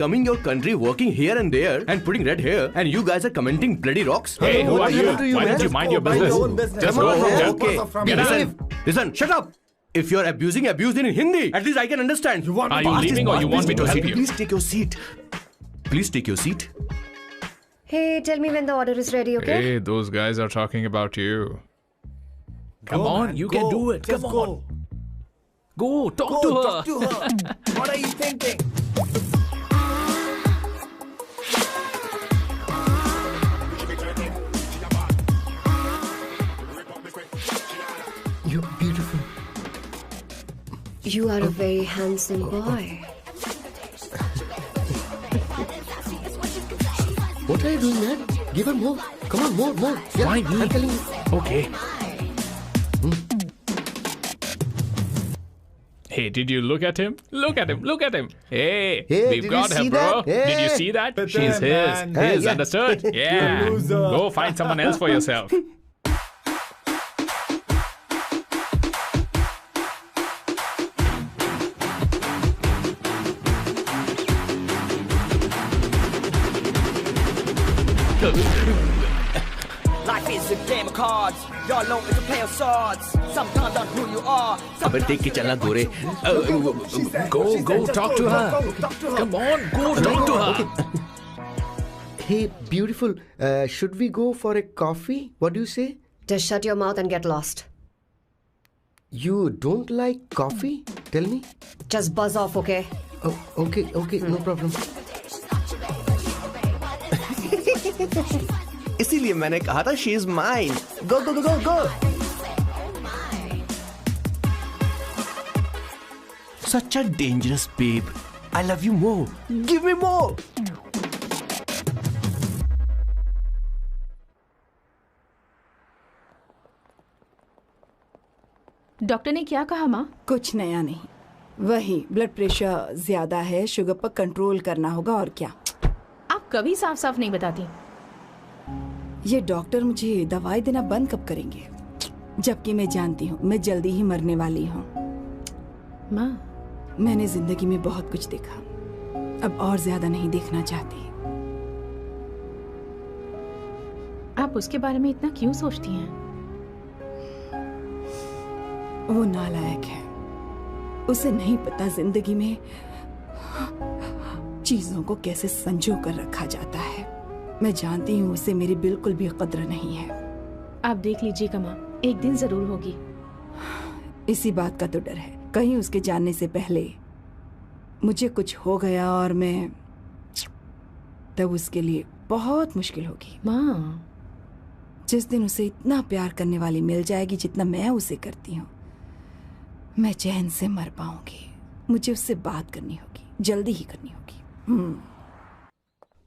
coming your country, working here and there, and putting red hair, and you guys are commenting bloody rocks. Hey, who are you? Why don't you mind your business? Just go home. Okay. Listen, shut up. If you're abuse in Hindi, at least I can understand. Are you leaving or you want me to help you? Please take your seat. Please take your seat. Hey, tell me when the order is ready, okay? Hey, those guys are talking about you. Come on, you can do it. Come on. Go, talk to her. Talk to her. What are you thinking? You're beautiful. You are a very handsome boy. What are you doing, man? Give her more. Come on, more. Yeah, Why me? I'm telling you. Okay. Hey, did you look at him? Look at him. Hey, Hey, we've did got you her, see bro. that? Hey. Did you see that? But She's then, man. his, Yeah. understood? Yeah. loser. Go find someone else for yourself. Life is a game of cards. Y'all know it's a play of swords. Sometimes on who you are. अबे देख के चलना गोरे. Go, talk to her. Come on, go talk to her. Hey, beautiful. Should we go for a coffee? What do you say? Just shut your mouth and get lost. You don't like coffee? Tell me. Just buzz off, okay? Oh, okay, no problem. इसीलिए मैंने कहा था she is mine. Go. Such a dangerous babe. I love you more. Give me more. Doctor ने क्या कहा माँ? कुछ नया नहीं, वही ब्लड प्रेशर ज्यादा है, शुगर पर कंट्रोल करना होगा और क्या। आप कभी साफ साफ नहीं बताती। ये डॉक्टर मुझे दवाई देना बंद कब करेंगे, जबकि मैं जानती हूँ मैं जल्दी ही मरने वाली हूँ। माँ, मैंने जिंदगी में बहुत कुछ देखा, अब और ज्यादा नहीं देखना चाहती। आप उसके बारे में इतना क्यों सोचती हैं? वो नालायक है, उसे नहीं पता जिंदगी में चीजों को कैसे संजो कर रखा जाता है। मैं जानती हूँ उसे मेरी बिल्कुल भी कद्र नहीं है। आप देख लीजिएगा माँ, एक दिन जरूर होगी। इसी बात का तो डर है, कहीं उसके जानने से पहले मुझे कुछ हो गया और मैं तब उसके लिए बहुत मुश्किल होगी। माँ, जिस दिन उसे इतना प्यार करने वाली मिल जाएगी जितना मैं उसे करती हूँ, मैं चैन से मर पाऊंगी। मुझे उससे बात करनी होगी, जल्दी ही करनी होगी।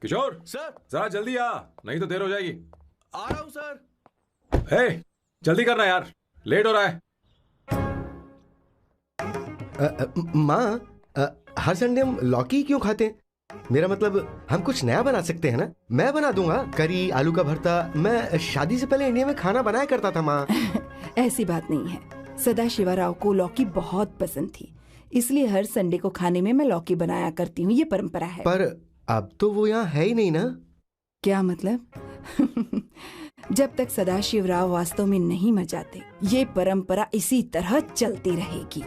किशोर सर, जरा जल्दी आ, नहीं तो देर हो जाएगी। आ रहा हूँ सर. हे, जल्दी करना यार, लेट हो रहा है। माँ, हर संडे हम लौकी क्यों खाते हैं? मेरा मतलब हम कुछ नया बना सकते हैं ना? मैं बना दूंगा करी, आलू का भरता। मैं शादी से पहले इंडिया में खाना बनाया करता था माँ। ऐसी बात नहीं है, सदाशिवराव को लौकी बहुत पसंद थी, इसलिए हर संडे को खाने में मैं लौकी बनाया करती हूँ। ये परंपरा है। पर अब तो वो यहाँ है ही नहीं ना। क्या मतलब? जब तक सदाशिवराव वास्तव में नहीं मर जाते, ये परंपरा इसी तरह चलती रहेगी।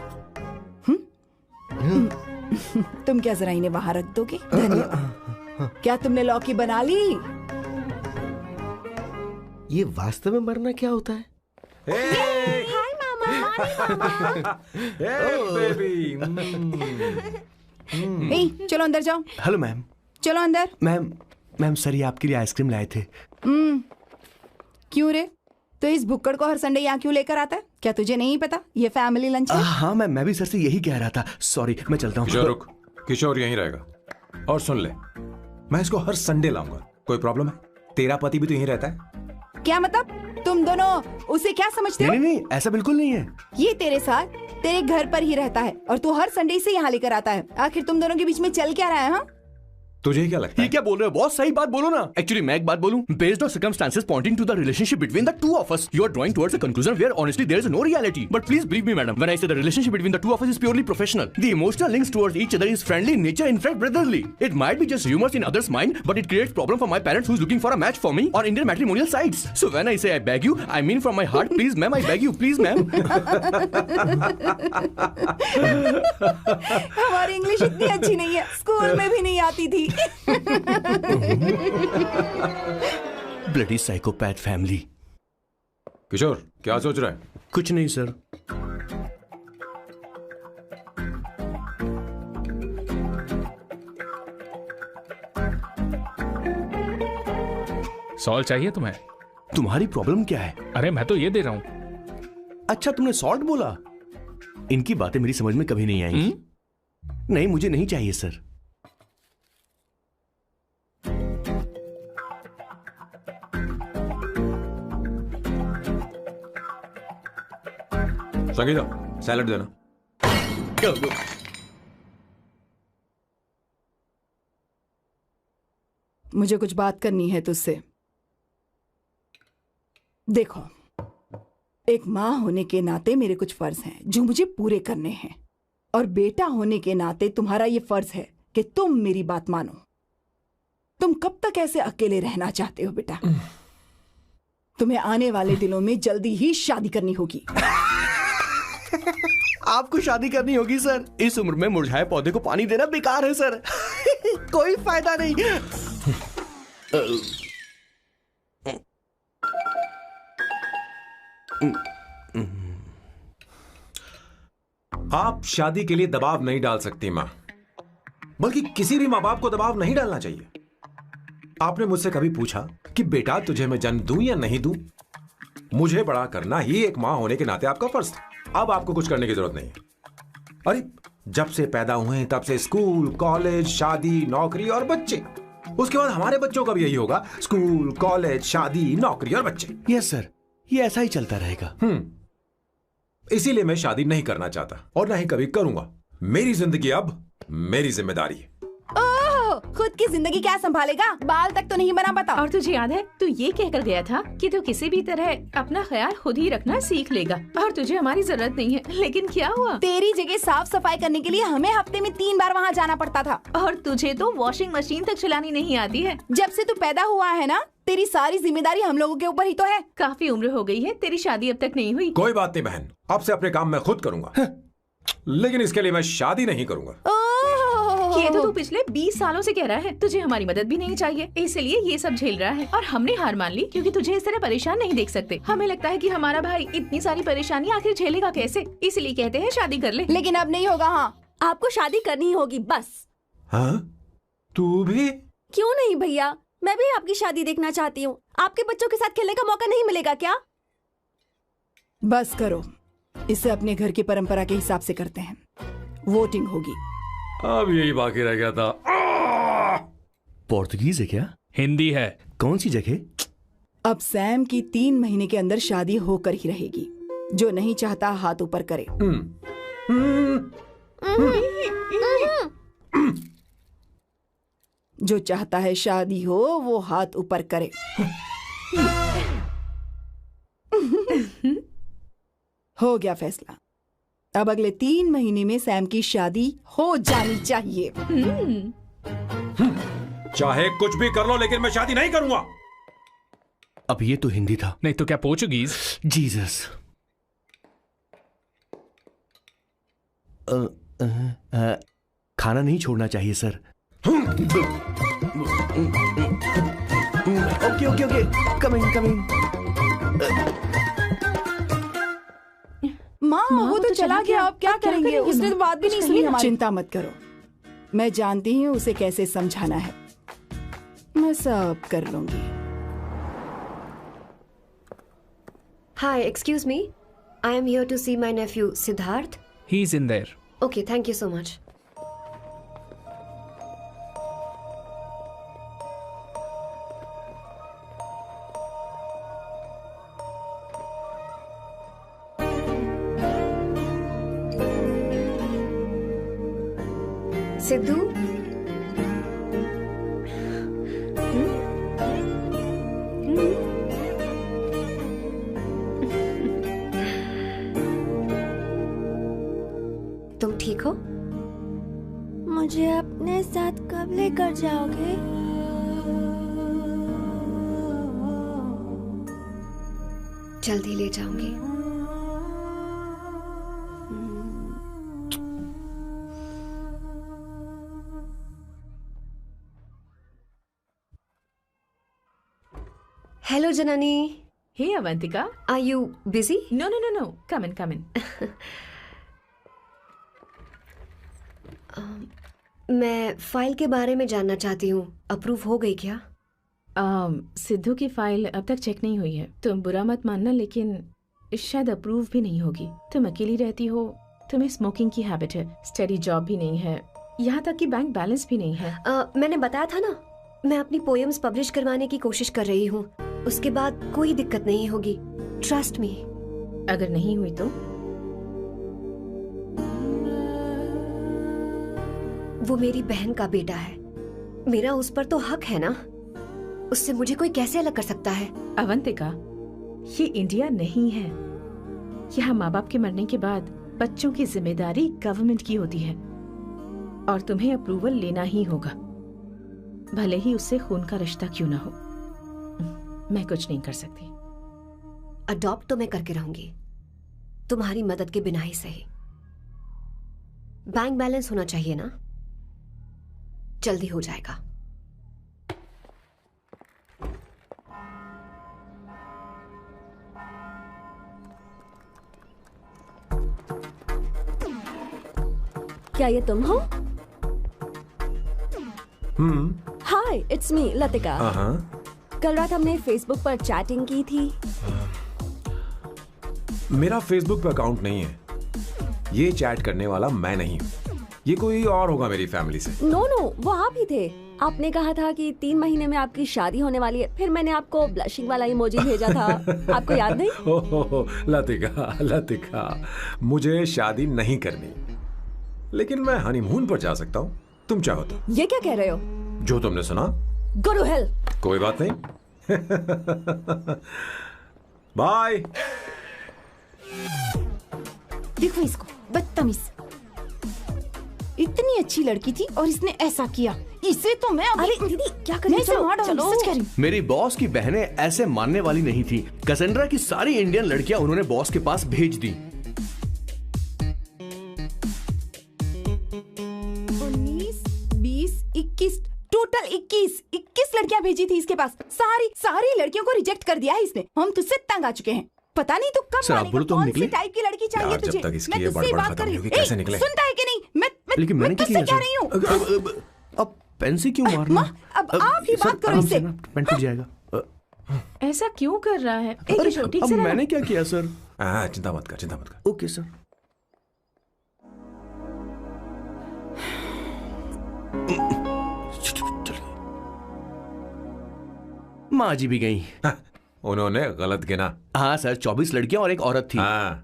तुम क्या जरा इन्हें वहां रख दोगे? धन्यवाद। क्या तुमने लौकी बना ली? ये वास्तव में मरना क्या होता है? हाय मामा। बेबी। चलो अंदर जाओ। Hello ma'am. चलो अंदर। मैम सर, ये आपके लिए आइसक्रीम लाए थे. क्यों रे? तो इस भुक्कड़ को हर संडे यहाँ क्यों लेकर आता है? क्या तुझे नहीं पता ये फैमिली लंच है? हाँ मैम, मैं भी सर से यही कह रहा था. सॉरी, मैं चलता हूँ. किशोर रुक, किशोर यहीं रहेगा। और सुन ले, मैं इसको हर संडे लाऊंगा। कोई प्रॉब्लम है? तेरा पति भी तो यहीं रहता है। क्या मतलब? तुम दोनों उसे क्या समझते हो? नहीं, ऐसा बिल्कुल नहीं है. ये तेरे साथ तेरे घर पर ही रहता है और तू हर संडे से यहाँ लेकर आता है। आखिर तुम दोनों के बीच में चल क्या रहा है? हाँ, तुझे क्या लगता ये है? क्या बोल रहे हो बॉस? सही बात बोलो ना। एक्चुअली मैं एक बात बोलूं, based on circumstances pointing to the relationship between the two of us, you are drawing towards a conclusion where honestly there is no reality. But please believe me madam, when I say the relationship between the two of us is purely professional. The emotional links towards each other is friendly in nature, in fact brotherly. It might be just rumours in others mind, but it creates problem for my parents who is looking for a match for me on Indian matrimonial sites. So when I say I beg you, I mean from my heart, please ma'am, I beg you, please ma'am. हमारी English इतनी अच्छी नहीं है, school में भी नहीं आती थी. Bloody psychopath family. किशोर क्या सोच रहा है? कुछ नहीं सर. सॉल्ट चाहिए तुम्हें? तुम्हारी प्रॉब्लम क्या है? अरे मैं तो ये दे रहा हूं. अच्छा तुमने सॉल्ट बोला. इनकी बातें मेरी समझ में कभी नहीं आई. नहीं मुझे नहीं चाहिए सर. संगीता सैलड देना. मुझे कुछ बात करनी है तुझसे. देखो, एक माँ होने के नाते मेरे कुछ फर्ज हैं जो मुझे पूरे करने हैं, और बेटा होने के नाते तुम्हारा ये फर्ज है कि तुम मेरी बात मानो. तुम कब तक ऐसे अकेले रहना चाहते हो बेटा? तुम्हें आने वाले दिनों में जल्दी ही शादी करनी होगी. आपको शादी करनी होगी सर? इस उम्र में मुरझाए पौधे को पानी देना बेकार है सर. कोई फायदा नहीं. आप शादी के लिए दबाव नहीं डाल सकती मां, बल्कि किसी भी मां बाप को दबाव नहीं डालना चाहिए. आपने मुझसे कभी पूछा कि बेटा तुझे मैं जन्म दूं या नहीं दूं? मुझे बड़ा करना ही एक मां होने के नाते आपका फर्ज था. अब आपको कुछ करने की जरूरत नहीं है. अरे जब से पैदा हुए तब से स्कूल, कॉलेज, शादी, नौकरी और बच्चे. उसके बाद हमारे बच्चों का भी यही होगा, स्कूल, कॉलेज, शादी, नौकरी और बच्चे. यस सर, ये ऐसा ही चलता रहेगा. इसीलिए मैं शादी नहीं करना चाहता और ना ही कभी करूंगा. मेरी जिंदगी अब मेरी जिम्मेदारी है. ओह, खुद की जिंदगी क्या संभालेगा? बाल तक तो नहीं बना पता. और तुझे याद है तू ये कहकर गया था कि तू किसी भी तरह अपना ख्याल खुद ही रखना सीख लेगा और तुझे हमारी जरूरत नहीं है. लेकिन क्या हुआ? तेरी जगह साफ सफाई करने के लिए हमें हफ्ते में 3 बार वहाँ जाना पड़ता था. और तुझे तो वॉशिंग मशीन तक चलानी नहीं आती है. जब से तू पैदा हुआ है ना, तेरी सारी जिम्मेदारी हम लोगों के ऊपर ही तो है. काफी उम्र हो गई है, तेरी शादी अब तक नहीं हुई. कोई बात नहीं बहन, अब से अपने काम मैं खुद करूंगा. लेकिन इसके लिए मैं शादी नहीं करूंगा. ये तो तू पिछले 20 सालों से कह रहा है. तुझे हमारी मदद भी नहीं चाहिए, इसलिए ये सब झेल रहा है. और हमने हार मान ली क्योंकि तुझे इस तरह परेशान नहीं देख सकते. हमें लगता है कि हमारा भाई इतनी सारी परेशानी आखिर झेलेगा कैसे, इसलिए कहते हैं शादी कर ले. लेकिन अब नहीं होगा. हाँ, आपको शादी करनी ही होगी बस. हाँ? तू भी? क्यों नहीं भैया, मैं भी आपकी शादी देखना चाहती हूँ. आपके बच्चों के साथ खेलने का मौका नहीं मिलेगा क्या? बस करो, इसे अपने घर की परंपरा के हिसाब से करते हैं. वोटिंग होगी. अब यही बाकी रह गया था. पोर्तुगीज है क्या? हिंदी है. कौन सी जगह? अब सैम की 3 महीने के अंदर शादी होकर ही रहेगी. जो नहीं चाहता हाथ ऊपर करे. जो चाहता है शादी हो वो हाथ ऊपर करे. हो गया फैसला. अब अगले 3 महीने में सैम की शादी हो जानी चाहिए. चाहे कुछ भी कर लो, लेकिन मैं शादी नहीं करूंगा. अब ये तो हिंदी था. नहीं तो क्या पोर्चुगीज? जीसस. खाना नहीं छोड़ना चाहिए sir. Okay okay okay, coming coming. माँ वो तो चला गया. अब क्या करेंगे? उसने तो बात भी नहीं सुनी हमारी. चिंता मत करो, मैं जानती हूँ उसे कैसे समझाना है. मैं सब कर लूंगी. Hi, excuse me. I am here to see my nephew Siddharth. He's in there. Okay, thank you so much. Sidhu, कब लेकर जाओगे? जल्दी ले जाऊंगी। Hello Janani. Hey Avantika, are you busy? No no no no, come in come in. मैं file के बारे में जानना चाहती हूँ, अप्रूव हो गई क्या? सिद्धू की फाइल अब तक चेक नहीं हुई है। तुम बुरा मत मानना, लेकिन शायद अप्रूव भी नहीं होगी। तुम अकेली रहती हो, तुम्हें स्मोकिंग की हैबिट है, स्टडी जॉब भी नहीं है, यहाँ तक कि बैंक बैलेंस भी नहीं है। मैंने बताया था ना, मैं अपनी पोएम्स पब्लिश करवाने की कोशिश कर रही हूँ। उसके बाद कोई दिक्कत नहीं होगी, ट्रस्ट मी। अगर नहीं हुई तो? वो मेरी बहन का बेटा है, मेरा उस पर तो हक है ना। उससे मुझे कोई कैसे अलग कर सकता है? अवंतिका, ये इंडिया नहीं है। यहाँ माँ बाप के मरने के बाद बच्चों की जिम्मेदारी गवर्नमेंट की होती है और तुम्हें अप्रूवल लेना ही होगा, भले ही उससे खून का रिश्ता क्यों ना हो। मैं कुछ नहीं कर सकती। अडॉप्ट तो मैं करके रहूंगी, तुम्हारी मदद के बिना ही सही। बैंक बैलेंस होना चाहिए ना, जल्दी हो जाएगा। क्या ये तुम हो? हाय, इट्स मी लतिका। कल रात हमने फेसबुक पर चैटिंग की थी। मेरा फेसबुक पे अकाउंट नहीं है। ये चैट करने वाला मैं नहीं हूँ, ये कोई और होगा मेरी फैमिली से। नो नो, वो आप ही थे। आपने कहा था कि 3 महीने में आपकी शादी होने वाली है, फिर मैंने आपको ब्लशिंग वाला इमोजी भेजा था। आपको याद नहीं? हो, लतिका, मुझे शादी नहीं करनी, लेकिन मैं हनीमून पर जा सकता हूँ, तुम चाहो तो। ये क्या कह रहे हो? जो तुमने सुना। Go to hell. कोई बात नहीं। बाय। देखो इसको, बदतमीज। इतनी अच्छी लड़की थी और इसने ऐसा किया। इसे तो मैं अभी... अरे दीदी, क्या कर रही हो? चलो, सच कह रही हूं। मेरी बॉस की बहनें ऐसे मानने वाली नहीं थी। कैसेंड्रा की सारी इंडियन लड़कियां उन्होंने बॉस के पास भेज दी। 19, 20, 21, टोटल 21 लड़कियां भेजी थी इसके पास। सारी लड़कियों को रिजेक्ट कर दिया है इसने। हम तुझसे तंग आ चुके हैं। पता नहीं तू कब मानेगा, कौन सी टाइप की लड़की चाहिए यार, तुझे। जब तक इसकी मैं ये तुझसे बड़बड़ बात खत्म कर रही नहीं होगी, कैसे हूँ। निकले? सुनता है कि नहीं? लेकिन मैंने मैं तुझसे कह रही हूँ। अब पेंसी क्यों मारना? अब आप ही बात करो इससे। पेंट टूट जाएगा। ऐसा क्यों कर रहा है? एक अरे, छोटी अब सी मैंने क्या किया सर? चिंता मत कर। Okay sir. माँ जी भी गई। उन्होंने गलत गिना। हाँ सर, 24 लड़कियां और एक औरत थी।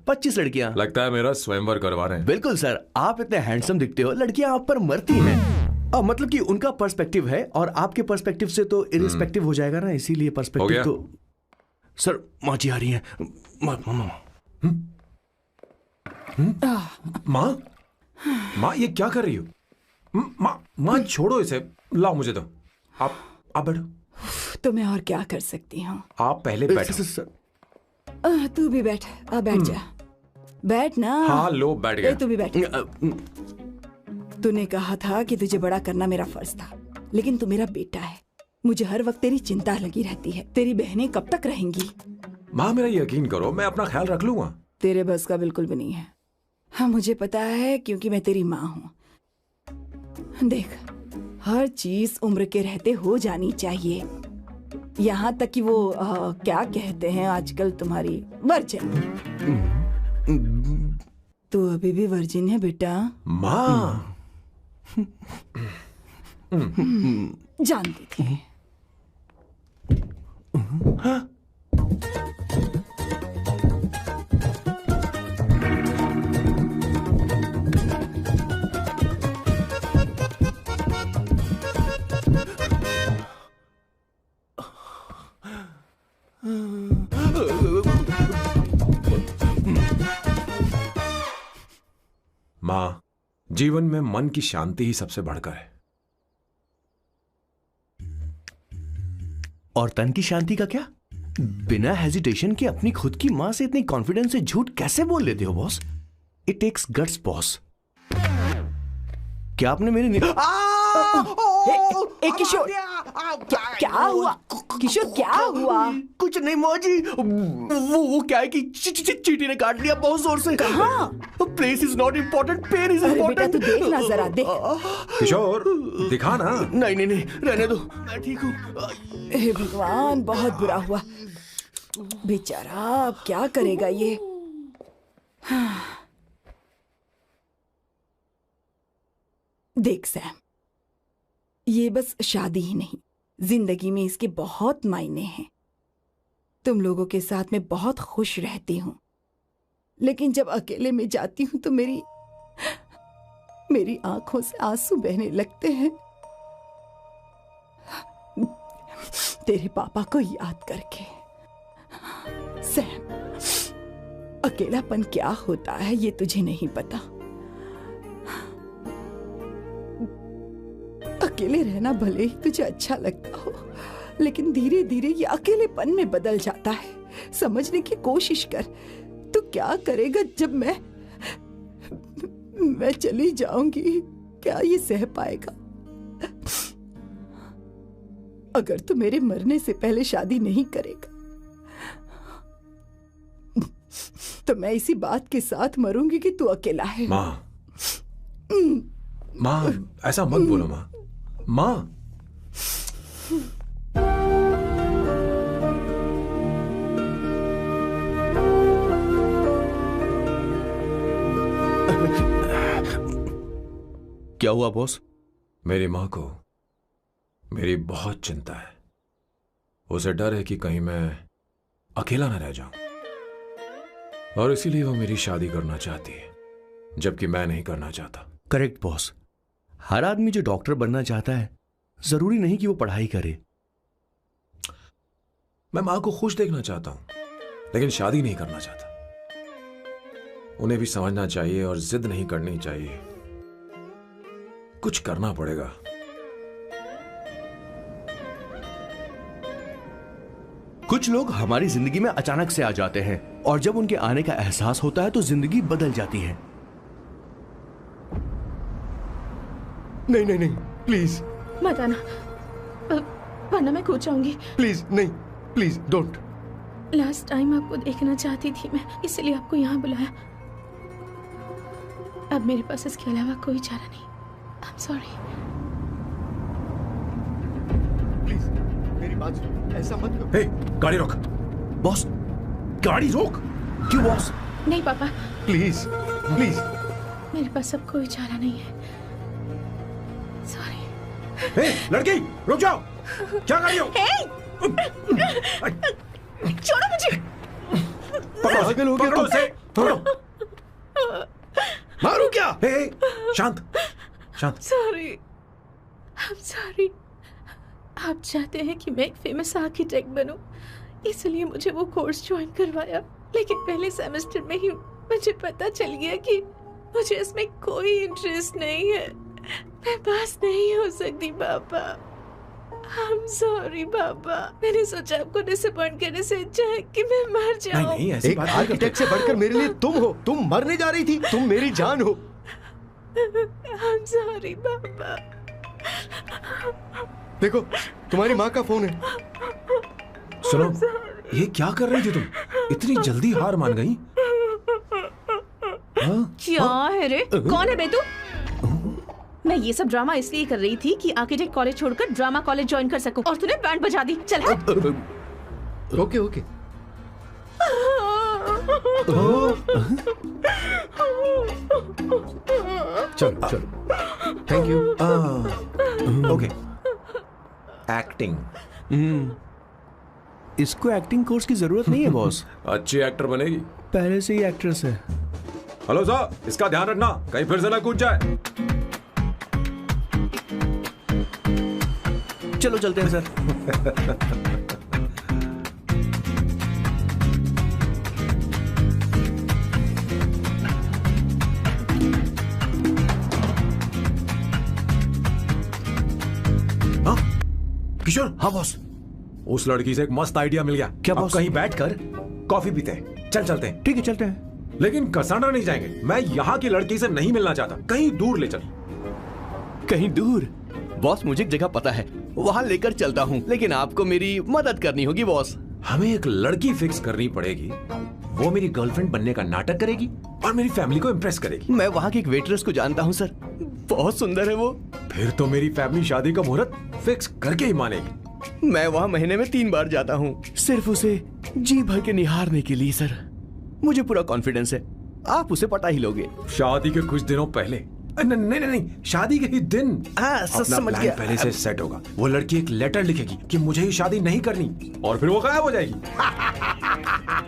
25 लड़कियां। लगता है मेरा स्वयंवर करवा रहे हैं। बिल्कुल सर, आप इतने हैंडसम दिखते हो, लड़कियां आप पर मरती हैं। मतलब कि उनका पर्सपेक्टिव है और आपके पर्सपेक्टिव से तो इरिस्पेक्टिव हो जाएगा ना, इसीलिए पर्सपेक्टिव तो। सर माँ जी आ रही हैं। माँ ये क्या कर रही हो? माँ छोड़ो इसे, लाओ मुझे दो। आप बैठो। तो मैं और क्या कर सकती हूँ? आप पहले बैठो। तू भी बैठ। बैठ जा, बैठ ना। हाँ लो, बैठ गया। तू भी बैठ। तूने कहा था कि तुझे बड़ा करना मेरा फर्ज था, लेकिन तू मेरा बेटा है। मुझे हर वक्त तेरी चिंता लगी रहती है। तेरी बहनें कब तक रहेंगी? माँ मेरा यकीन करो, मैं अपना ख्याल रख लूंगा। तेरे बस का बिल्कुल भी नहीं है। हाँ मुझे पता है, क्योंकि मैं तेरी माँ हूँ। देख, हर चीज उम्र के रहते हो जानी चाहिए, यहाँ तक कि वो क्या कहते हैं आजकल तुम्हारी वर्जिन। तू अभी भी वर्जिन है बेटा? माँ जानती थी। माँ, जीवन में मन की शांति ही सबसे बढ़कर है। और तन की शांति का क्या? बिना हेजिटेशन के अपनी खुद की मां से इतनी कॉन्फिडेंस से झूठ कैसे बोल लेते हो boss? It takes guts boss. क्या आपने मेरी किशोर, क्या हुआ किशोर, क्या हुआ? कुछ नहीं मौजी, वो क्या है कि चींटी ने काट लिया बहुत जोर से। कहाँ? Place is not important, pen is बेटा इम्पोर्टेंट। तू देख ना जरा, देख। किशोर दिखा ना। नहीं, रहने दो, मैं ठीक हूँ। हे भगवान, बहुत बुरा हुआ बेचारा, अब क्या करेगा ये? देख सैम, ये बस शादी ही नहीं, जिंदगी में इसके बहुत मायने हैं। तुम लोगों के साथ मैं बहुत खुश रहती हूँ, लेकिन जब अकेले में जाती हूँ तो मेरी आंखों से आंसू बहने लगते हैं, तेरे पापा को याद करके। सैम, अकेलापन क्या होता है ये तुझे नहीं पता। अकेले रहना भले ही तुझे अच्छा लगता हो, लेकिन धीरे धीरे ये अकेलेपन में बदल जाता है। समझने की कोशिश कर। तू क्या करेगा जब मैं चली जाऊंगी? क्या ये सह पाएगा? अगर तू मेरे मरने से पहले शादी नहीं करेगा तो मैं इसी बात के साथ मरूंगी कि तू अकेला है। माँ ऐसा मत बोलो माँ। क्या हुआ बॉस? मेरी माँ को मेरी बहुत चिंता है। उसे डर है कि कहीं मैं अकेला न रह जाऊं, और इसीलिए वो मेरी शादी करना चाहती है, जबकि मैं नहीं करना चाहता। Correct boss. हर आदमी जो डॉक्टर बनना चाहता है, जरूरी नहीं कि वो पढ़ाई करे। मैं मां को खुश देखना चाहता हूं, लेकिन शादी नहीं करना चाहता। उन्हें भी समझना चाहिए और जिद नहीं करनी चाहिए। कुछ करना पड़ेगा। कुछ लोग हमारी जिंदगी में अचानक से आ जाते हैं, और जब उनके आने का एहसास होता है तो जिंदगी बदल जाती है। नहीं, प्लीज मत आना, वरना मैं कूद जाऊंगी। प्लीज नहीं, प्लीज डोंट। लास्ट टाइम आपको देखना चाहती थी मैं, इसलिए आपको यहाँ बुलाया। अब मेरे पास इसके अलावा कोई चारा नहीं। आई एम सॉरी। प्लीज मेरी बात सुनो, ऐसा मत करो। हे, गाड़ी रोक। बॉस, गाड़ी रोक। क्यों बॉस? नहीं पापा, प्लीज मेरे पास अब कोई चारा नहीं है। सॉरी। हे, लड़की रुक जाओ। क्या कर रही हो? छोड़ो मुझे। पकड़ो उसे, पकड़ो। मारू क्या? हे, शांत। Sorry, I am sorry. आप चाहते हैं कि मैं एक फेमस आर्किटेक्ट बनूं, इसलिए मुझे वो कोर्स ज्वाइन करवाया, लेकिन पहले सेमेस्टर में ही मुझे पता चल गया कि मुझे इसमें कोई इंटरेस्ट नहीं है। मैं पास नहीं हो सकती पापा। आई एम सॉरी पापा। मैंने सोचा आपको डिसअपॉइंट करने से अच्छा है कि मैं मर जाऊं। नहीं, ऐसी एक बात आर्किटेक्ट से बढ़कर मेरे लिए तुम हो। तुम मरने जा रही थी, तुम मेरी जान हो। आई एम सॉरी पापा। देखो, तुम्हारी माँ का फोन है। सुनो, ये क्या कर रही थी तुम? इतनी जल्दी हार मान गई? क्या है रे? कौन है बे तू? मैं ये सब ड्रामा इसलिए कर रही थी कि आर्किटेक्ट कॉलेज छोड़कर ड्रामा कॉलेज ज्वाइन कर सकूं, और तूने बैंड बजा दी। चल हट। ओके। चलो। Thank you. ओके। एक्टिंग। इसको एक्टिंग कोर्स की जरूरत नहीं है बॉस। अच्छी एक्टर बनेगी। पहले से ही एक्ट्रेस है। हेलो सर, इसका ध्यान रखना, कहीं फिर से ना कूद जाए। चलो चलते हैं सर। किशोर। हाँ बॉस। उस लड़की से एक मस्त आइडिया मिल गया। क्या अब बॉस? कहीं बैठकर कॉफी पीते हैं। चलते हैं। ठीक है, चलते हैं। लेकिन कसांड्रा नहीं जाएंगे। मैं यहाँ की लड़की से नहीं मिलना चाहता। कहीं दूर ले चल। कहीं दूर? बॉस, मुझे एक जगह पता है, वहां लेकर चलता हूँ, लेकिन आपको मेरी मदद करनी होगी बॉस। हमें एक लड़की फिक्स करनी पड़ेगी। वो मेरी गर्लफ्रेंड बनने का नाटक करेगी और मेरी फैमिली को इम्प्रेस करेगी। मैं वहाँ की एक वेट्रेस को जानता हूँ सर, बहुत सुंदर है वो। फिर तो मेरी फैमिली शादी का मुहूर्त फिक्स करके ही मानेगी। मैं वहाँ महीने में 3 बार जाता हूँ, सिर्फ उसे जी भर के निहारने के लिए सर। मुझे पूरा कॉन्फिडेंस है आप उसे पटा ही लोगे। शादी के कुछ दिनों पहले। नहीं, शादी के ही दिन अपना समझ प्लान गया। पहले से सेट होगा। वो लड़की एक लेटर लिखेगी कि मुझे ही शादी नहीं करनी, और फिर वो गायब हो जाएगी।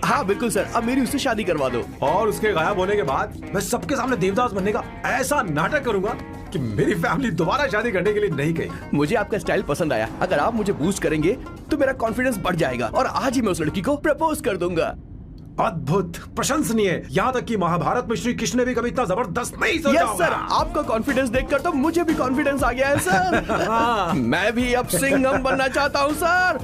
हाँ बिल्कुल सर, अब मेरी उससे शादी करवा दो। और उसके गायब होने के बाद मैं सबके सामने देवदास बनने का ऐसा नाटक करूंगा कि मेरी फैमिली दोबारा शादी करने के लिए नहीं कही। मुझे आपका स्टाइल पसंद आया। अगर आप मुझे बूस्ट करेंगे तो मेरा कॉन्फिडेंस बढ़ जाएगा और आज ही मैं उस लड़की को प्रपोज कर दूंगा। अद्भुत, प्रशंसनीय। यहाँ तक कि महाभारत में श्री कृष्ण ने भी कभी इतना जबरदस्त नहीं सोचा यस सर, आपका कॉन्फिडेंस देखकर तो मुझे भी कॉन्फिडेंस आ गया है सर। मैं भी अब सिंघम बनना चाहता हूँ सर।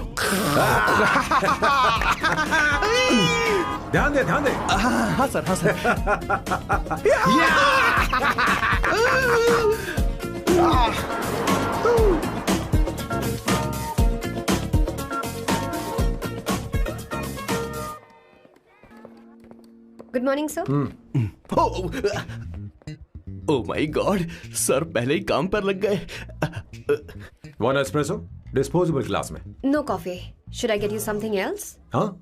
ध्यान दे। हाँ सर, हाँ sir. Good morning sir. Oh my god, sir पहले ही काम पर लग गए। 1 एस्प्रेसो डिस्पोजेबल ग्लास में। No coffee. Should I get you something else? हाँ।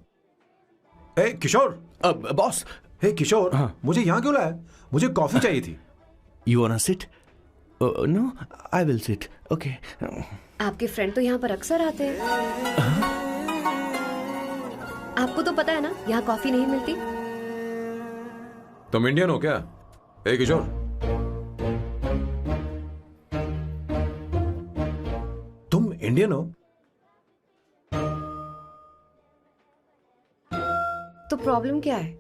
ए किशोर। बॉस। हे किशोर, मुझे यहाँ क्यों लाया? मुझे कॉफी चाहिए थी। You wanna sit? No, I will sit. Okay. आपके फ्रेंड तो यहाँ पर अक्सर आते हैं। आपको तो पता है ना, यहाँ कॉफी नहीं मिलती। तुम इंडियन हो क्या? ए किशोर, तुम इंडियन हो? तो प्रॉब्लम क्या है?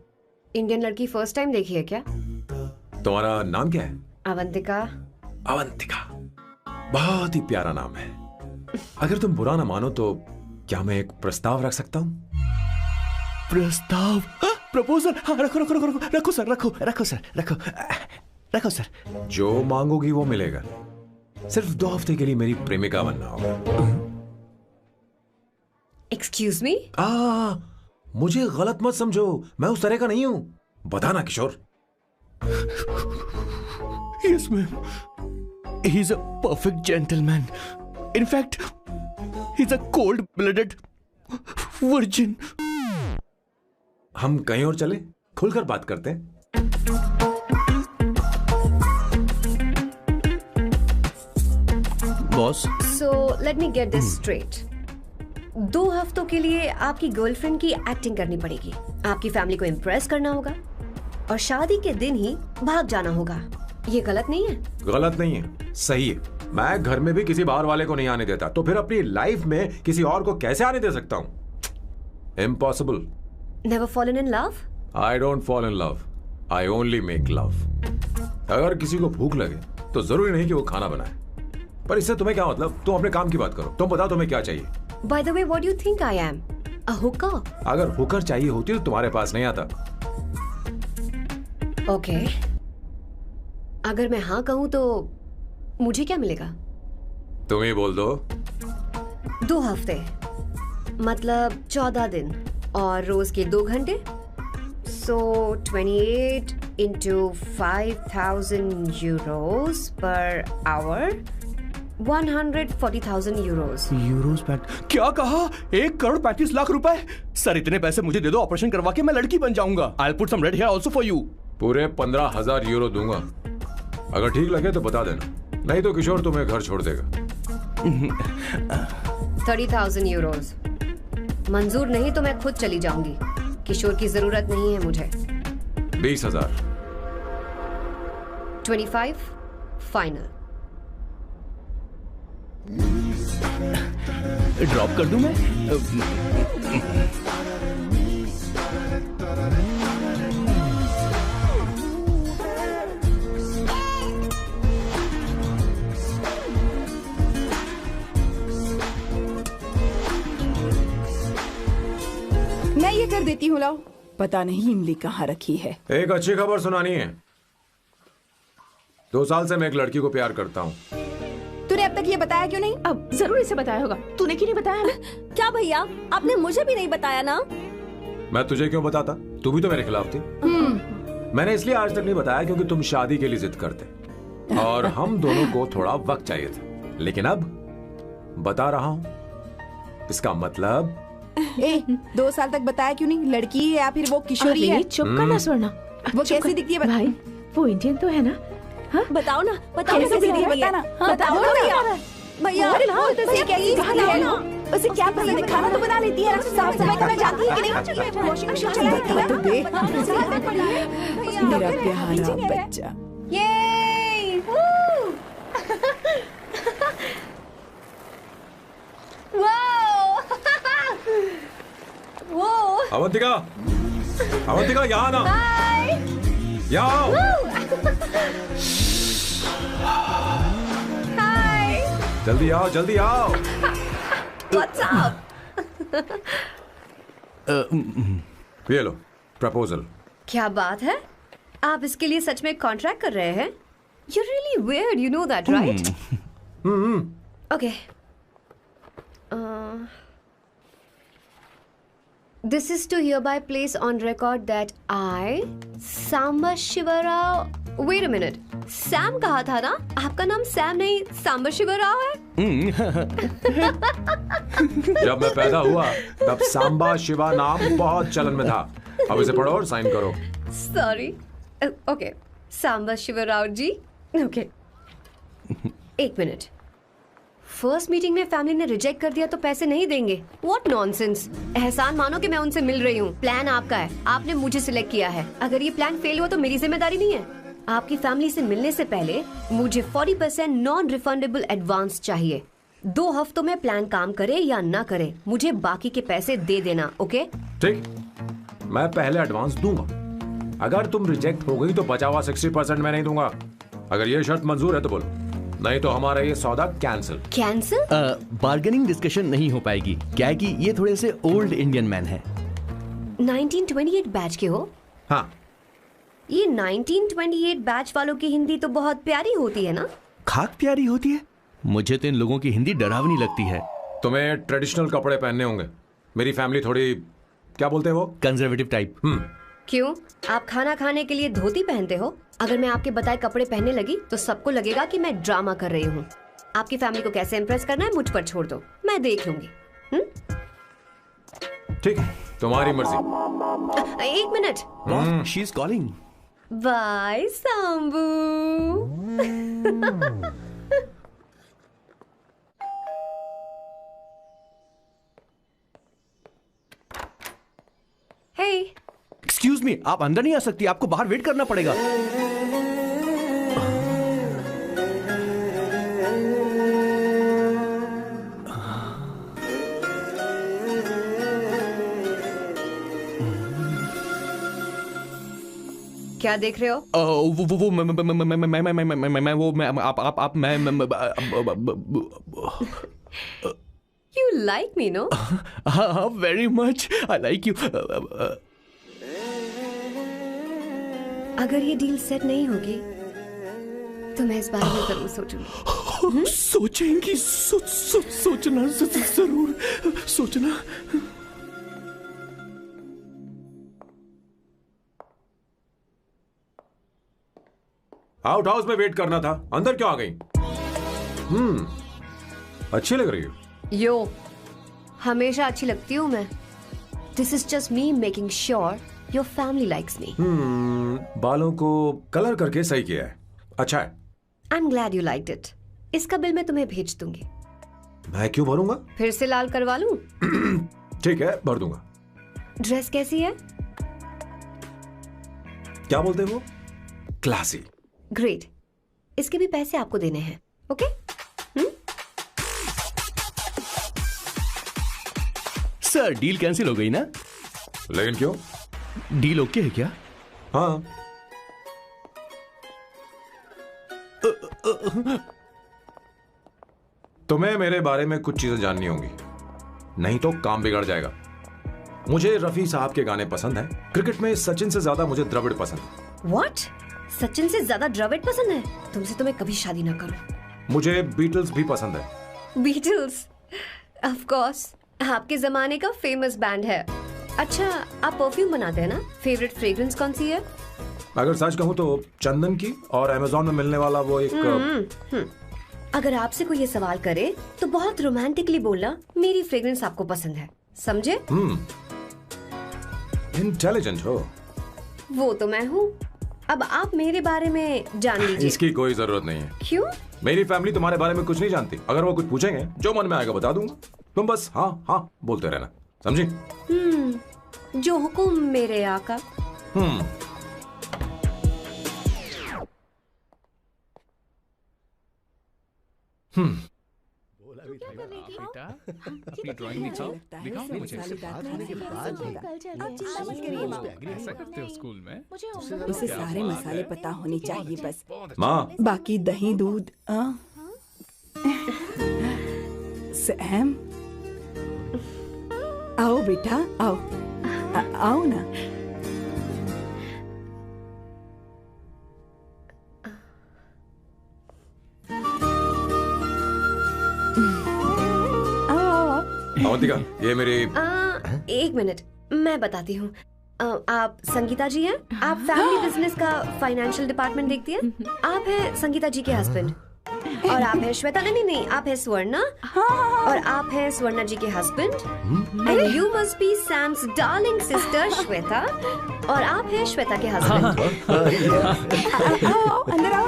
इंडियन लड़की फर्स्ट टाइम देखी है क्या? तुम्हारा नाम क्या है? अवंतिका। अवंतिका, बहुत ही प्यारा नाम है। अगर तुम बुरा ना मानो तो क्या मैं एक प्रस्ताव रख सकता हूँ? प्रस्ताव? प्रपोजल? हाँ, रखो सर। जो मांगोगी वो मिलेगा। सिर्फ 2 हफ्ते के लिए मेरी प्रेमिका बनना होगा। Excuse me? मुझे गलत मत समझो, मैं उस तरह का नहीं हूं। बताना किशोर। Yes, ma'am. He's a perfect gentleman. In fact, he's a cold-blooded virgin. हम कहीं और चले, खुलकर बात करते हैं। Boss. So let me get this straight. 2 हफ्तों के लिए आपकी गर्लफ्रेंड की एक्टिंग करनी पड़ेगी, आपकी फैमिली को इम्प्रेस करना होगा और शादी के दिन ही भाग जाना होगा। ये गलत नहीं है? गलत नहीं है, सही है। मैं घर में भी किसी बाहर वाले को नहीं आने देता, तो फिर अपनी लाइफ में किसी और को कैसे आने दे सकता हूं? Impossible. Never fallen in love? I don't fall in love. I only make love. अगर किसी को भूख लगे तो जरूरी नहीं कि वो खाना बनाए। पर इससे तुम्हें क्या मतलब? तुम अपने काम की बात करो। तुम बताओ तुम्हें क्या चाहिए? By the way, what do you think I am? A hooker? अगर हुकर चाहिए होती तो तुम्हारे पास नहीं आता। Okay. अगर मैं हाँ कहूँ तो मुझे क्या मिलेगा? तुम ही बोल दो। 2 हफ्ते मतलब 14 दिन और रोज के 2 घंटे। So 28 into 5,000 euros per hour, 140,000 euros. Euros pack? क्या कहा? 1,35,00,000 रुपए? सर इतने पैसे मुझे दे दो, ऑपरेशन करवा के मैं लड़की बन जाऊंगा। I'll put some red hair also for you. पूरे 15,000 यूरो दूंगा। अगर ठीक लगे तो बता देना, नहीं तो किशोर तुम्हें घर छोड़ देगा। 30,000 euros. मंजूर नहीं तो मैं खुद चली जाऊंगी। किशोर की जरूरत नहीं है मुझे। 20,000। 25 फाइनल। ड्रॉप कर दूं मैं? मैं ये कर देती हूँ, लाओ। पता नहीं इमली कहाँ रखी है। एक अच्छी खबर सुनानी है। 2 साल से मैं एक लड़की को प्यार करता हूँ। तूने अब तक ये बताया क्यों नहीं? अब जरूर इसे बताया होगा। तूने क्यों नहीं बताया हमें? क्या भैया, आपने मुझे भी नहीं बताया ना? मैं तुझे क्यों बताता? तू भी तो मेरे खिलाफ थी। मैंने इसलिए आज तक नहीं बताया क्योंकि तुम शादी के लिए जिद करते और हम दोनों को थोड़ा वक्त चाहिए था। लेकिन अब बता रहा हूँ। इसका मतलब 2 साल तक बताया क्यों नहीं? लड़की है या फिर वो किशोरी है? चुप करना स्वर्णा। वो कैसी दिखती है? भाई वो इंडियन तो है ना? हाँ? बताओ ना, बताओ कैसे कैसी दिखती है? दिखती है? बताना। हाँ, बताओ बताओ ना भैया। भैया उसे क्या है ना? उसे क्या पसंद है? खाना तो बना लेती है, साफ सफाई करना जानती है कि नहीं? वॉशिंग मशीन चला लेती है तो देख मेरा प्यारा बच्चा। ये वो अवंतिका, अवंतिका यहाँ ना, यहाँ आओ। जल्दी आओ, जल्दी आओ। What's up? ये लो प्रपोजल। क्या बात है? आप इसके लिए सच में कॉन्ट्रैक्ट कर रहे हैं? You're really weird, you know that, right? Okay. This is to hereby place on record that I, Samba Shivarao. Wait a minute. Sam कहा था ना? आपका नाम सैम नहीं सांबा शिवराव है? जब मैं पैदा हुआ तब सांबा शिवा नाम बहुत चलन में था। अब इसे पढ़ो और साइन करो। Sorry. Okay, Samba Shivarao ji. Okay, 1 मिनट। फर्स्ट मीटिंग में फैमिली ने रिजेक्ट कर दिया तो पैसे नहीं देंगे? What nonsense. एहसान मानो कि मैं उनसे मिल रही हूँ। प्लान आपका है, आपने मुझे सिलेक्ट किया है। अगर ये प्लान फेल हुआ तो मेरी जिम्मेदारी नहीं है। आपकी फैमिली से मिलने से पहले मुझे 40% नॉन रिफंडेबल एडवांस चाहिए। 2 हफ्तों में प्लान काम करे या ना करे, मुझे बाकी के पैसे दे देना। ओके? ठीक, मैं पहले एडवांस दूंगा। अगर तुम रिजेक्ट हो गई तो बचा हुआ 60% मैं नहीं दूंगा। अगर ये शर्त मंजूर है तो बोलो, नहीं तो हमारा ये सौदा कैंसिल। कैंसिल? बार्गेनिंग डिस्कशन नहीं हो पाएगी। क्या है कि ये थोड़े से ओल्ड इंडियन मैन है। 1928 बैच के हो? हाँ। ये 1928 बैच वालों की हिंदी तो बहुत प्यारी होती है ना? खाक प्यारी होती है? मुझे तो इन लोगों की हिंदी डरावनी लगती है। तुम्हें ट्रेडिशनल कपड़े पहनने होंगे। मेरी फैमिली थोड़ी, क्या बोलते हैं वो, कंजर्वेटिव टाइप। क्यों? आप खाना खाने के लिए धोती पहनते हो? अगर मैं आपके बताए कपड़े पहनने लगी तो सबको लगेगा कि मैं ड्रामा कर रही हूँ। आपकी फैमिली को कैसे इम्प्रेस करना है मुझ पर छोड़ दो, मैं देख लूंगी। ठीक है, तुम्हारी मर्जी। 1 मिनट। She is calling. Bye Sambu. Hey, excuse me, आप अंदर नहीं आ सकती, आपको बाहर वेट करना पड़ेगा। क्या देख रहे हो? वो मैं वो मैं आप मैं You like me, no? हाँ, very much. I like you. अगर ये डील सेट नहीं होगी तो मैं इस बारे में जरूर सोचूंगी। सोचेंगी, सोचना जरूर सोचना। आउट हाउस में वेट करना था, अंदर क्यों आ गई? अच्छी लग रही हो। यो, हमेशा अच्छी लगती हूँ मैं। This is just me making sure your family likes me. बालों को कलर करके सही किया है, अच्छा है। I am glad you liked it. इसका बिल मैं तुम्हें भेज दूंगी। मैं क्यों भरूंगा? फिर से लाल करवा लूं? ठीक है, भर दूंगा। ड्रेस कैसी है? क्या बोलते हो? क्लासी। ग्रेट, इसके भी पैसे आपको देने हैं। ओके? सर, डील कैंसिल हो गई ना? लेकिन क्यों? डील ओके है क्या? हाँ। तुम्हें मेरे बारे में कुछ चीजें जाननी होंगी, नहीं तो काम बिगड़ जाएगा। मुझे रफी साहब के गाने पसंद हैं। क्रिकेट में सचिन से ज्यादा मुझे द्रविड़ पसंद है। What? सचिन से ज्यादा द्रविड़ पसंद है? तुमसे तो मैं कभी शादी ना करूं। मुझे बीटल्स भी पसंद है। बीटल्स? ऑफ कोर्स, आपके जमाने का फेमस बैंड है। अच्छा, आप परफ्यूम बनाते हैं ना? फेवरेट फ्रेग्रेंस कौन सी है? अगर सच कहूँ तो चंदन की, और अमेज़न में मिलने वाला वो एक अगर आपसे कोई ये सवाल करे तो बहुत रोमांटिकली बोलना मेरी फ्रेग्रेंस आपको पसंद है, समझे? इंटेलिजेंट हो। वो तो मैं हूँ। अब आप मेरे बारे में जान लीजिए। इसकी कोई जरूरत नहीं है। क्यों? मेरी फैमिली तुम्हारे बारे में कुछ नहीं जानती। अगर वो कुछ पूछेंगे, जो मन में आएगा बता दूंगा। तुम बस हाँ हाँ बोलते रहना, समझी? जो हुकुम मेरे आका। बेटा, अपनी ड्राइंग दिखाओ, दिखाओ ना मुझे। ऐसा करते हो स्कूल में? उसे सारे मसाले पता होने चाहिए बस। माँ, बाकी दही दूध। सैम, आओ बेटा, आओ। आओ ना। अवंतिका, ये मेरी। एक मिनट, मैं बताती हूँ। आप संगीता जी हैं? आप फैमिली बिजनेस का फाइनेंशियल डिपार्टमेंट देखती हैं? आप हैं संगीता जी के हस्बैंड। और आप हैं श्वेता। नहीं, आप हैं स्वर्णा। और आप हैं स्वर्णा जी के husband. And you must be Sam's darling sister Shweta. और आप हैं श्वेता के हस्बैंड। अंदर आओ।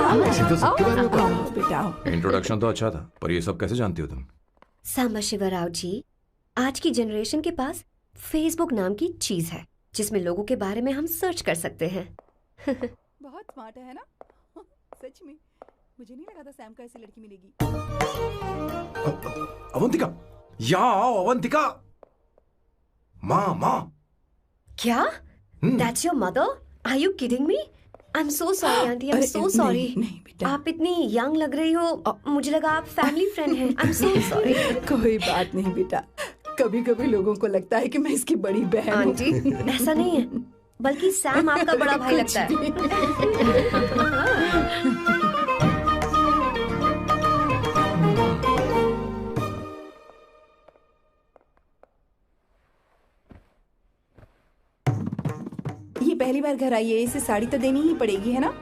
बेटा, इंट्रोडक्शन तो अच्छा था, पर ये सब कैसे जानती हो तुम? सांबा शिवराव जी, आज की जनरेशन के पास फेसबुक नाम की चीज है जिसमें लोगों के बारे में हम सर्च कर सकते हैं। बहुत स्मार्ट है ना? सच में मुझे नहीं लगा था सैम को ऐसी लड़की मिलेगी। अवंतिका, यहाँ आओ अवंतिका। माँ। क्या? That's your mother? Are you kidding me? I'm so sorry, auntie. I'm so sorry. नहीं बेटा, आप इतनी यंग लग रही हो, मुझे लगा आप फैमिली फ्रेंड हैं। I'm so sorry. कोई बात नहीं बेटा। कभी कभी लोगों को लगता है कि मैं इसकी बड़ी बहन हूँ। आंटी, ऐसा नहीं है, बल्कि सैम आपका बड़ा भाई लगता है। ये पहली बार घर आई है, इसे साड़ी तो देनी ही पड़ेगी, है ना?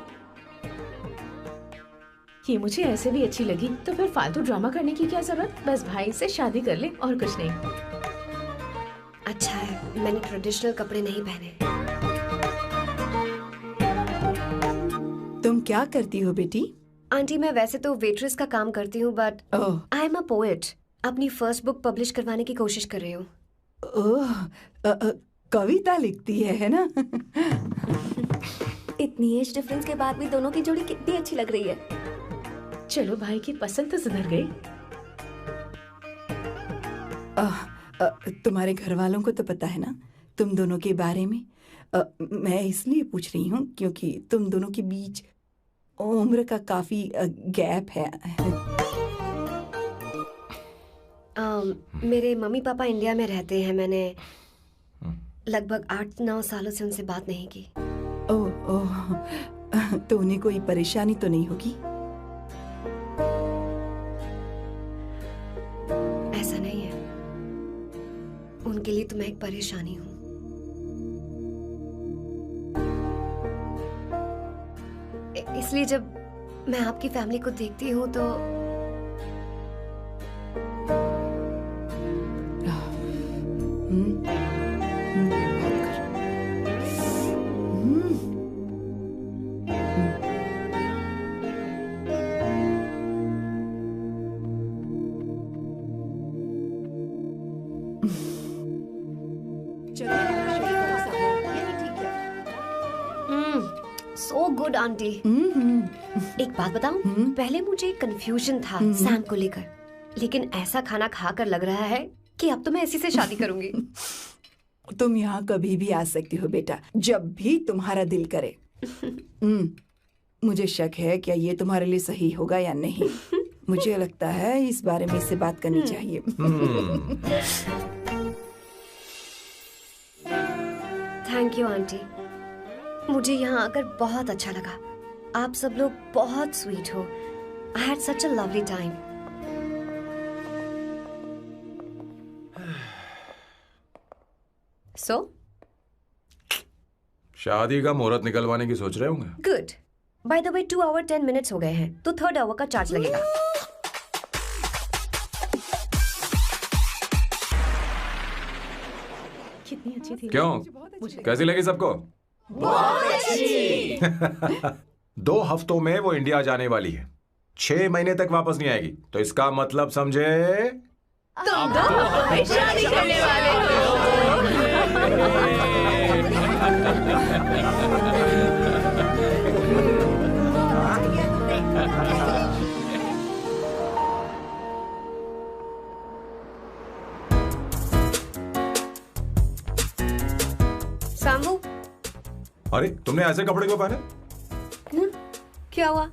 ये मुझे ऐसे भी अच्छी लगी, तो फिर फालतू ड्रामा करने की क्या जरूरत? बस भाई से शादी कर ले और कुछ नहीं। अच्छा है, मैंने ट्रेडिशनल कपड़े नहीं पहने। तुम क्या करती हो बेटी? आंटी, मैं वैसे तो वेट्रेस का काम करती हूँ, but I am a poet. अपनी फर्स्ट बुक पब्लिश करवाने की कोशिश कर रही हूँ। कविता लिखती है ना? इतनी एज डिफरेंस के बाद भी दोनों की जोड़ी कितनी अच्छी लग रही है। चलो, भाई की पसंद तो सुधर गई। तुम्हारे घर वालों को तो पता है ना तुम दोनों के बारे में? मैं इसलिए पूछ रही हूँ क्योंकि तुम दोनों के बीच उम्र का काफी गैप है। मेरे मम्मी पापा इंडिया में रहते हैं। मैंने लगभग 8-9 सालों से उनसे बात नहीं की। ओह, तो उन्हें कोई परेशानी तो नहीं होगी? ऐसा नहीं है, उनके लिए तो मैं एक परेशानी हूँ। इसलिए जब मैं आपकी फैमिली को देखती हूँ तो सो गुड आंटी। एक बात बताऊं, पहले मुझे कंफ्यूजन था सैम को लेकर, लेकिन ऐसा खाना खाकर लग रहा है कि अब तो मैं इसी से शादी करूंगी। तुम यहाँ कभी भी आ सकती हो बेटा, जब भी तुम्हारा दिल करे। मुझे शक है क्या ये तुम्हारे लिए सही होगा या नहीं। मुझे लगता है इस बारे में इससे बात करनी चाहिए। थैंक यू आंटी, मुझे यहाँ आकर बहुत अच्छा लगा। आप सब लोग बहुत स्वीट हो। I had such a lovely time. So शादी का मुहूर्त निकलवाने की सोच रहे होंगे। Good. By the way 2 hour 10 minutes हो गए हैं, तो 3rd आवर का चार्ज लगेगा। कितनी अच्छी थी। क्यों, कैसी लगी सबको? बहुत अच्छी। 2 हफ्तों में वो इंडिया जाने वाली है, 6 महीने तक वापस नहीं आएगी। तो इसका मतलब समझे तुम दो हमें शादी करने वाले हो। सांबू, अरे तुमने ऐसे कपड़े क्यों पहने? क्या हुआ?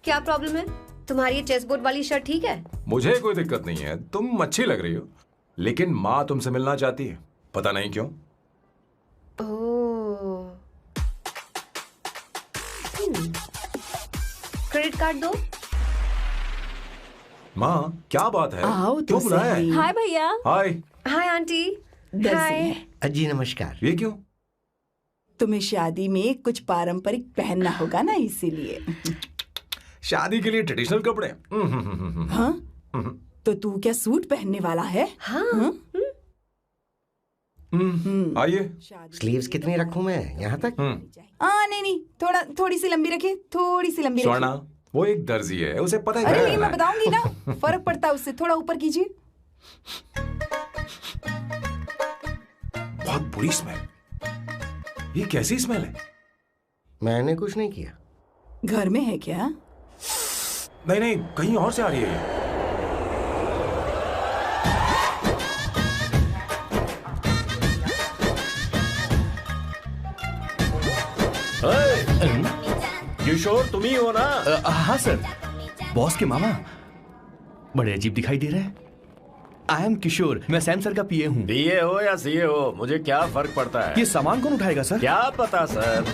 क्या प्रॉब्लम है? तुम्हारी चेस बोर्ड वाली शर्ट ठीक है? मुझे कोई दिक्कत नहीं है, तुम अच्छी लग रही हो, लेकिन माँ तुमसे मिलना चाहती है, पता नहीं क्यों। ओह। क्रेडिट कार्ड दो। माँ क्या बात है? आओ तो क्यों बुलाया है? सही। हाय भैया। हाय। Hi aunty. दर्जी हाय। है। जी नमस्कार। ये क्यों? तुम्हें शादी में कुछ पारंपरिक पहनना होगा ना, इसीलिए। शादी के लिए ट्रेडिशनल कपड़े? हाँ? तो तू क्या सूट पहनने वाला है? हाँ। आइए। स्लीव्स कितनी रखूं मैं? यहाँ तक? नहीं, थोड़ी सी लंबी रखिए, थोड़ी सी लंबी स्वर्णा, रखिए। वो एक दर्जी है, उसे पता है अरे क्या नहीं, करना मैं है। बताऊंगी ना, फर्क पड़ता है उससे। थोड़ा ऊपर कीजिए। बहुत बुरी स्मेल। ये कैसी स्मेल है? मैंने कुछ नहीं किया। घर में है क्या? नहीं नहीं, कहीं और से आ रही है ये। किशोर तुम ही हो ना? हाँ सर, बॉस के मामा। बड़े अजीब दिखाई दे रहे हैं। आई एम किशोर, मैं सैम सर का पीए हूँ। पीए हो या सीए हो, मुझे क्या फर्क पड़ता है? ये सामान कौन उठाएगा सर? क्या पता सर।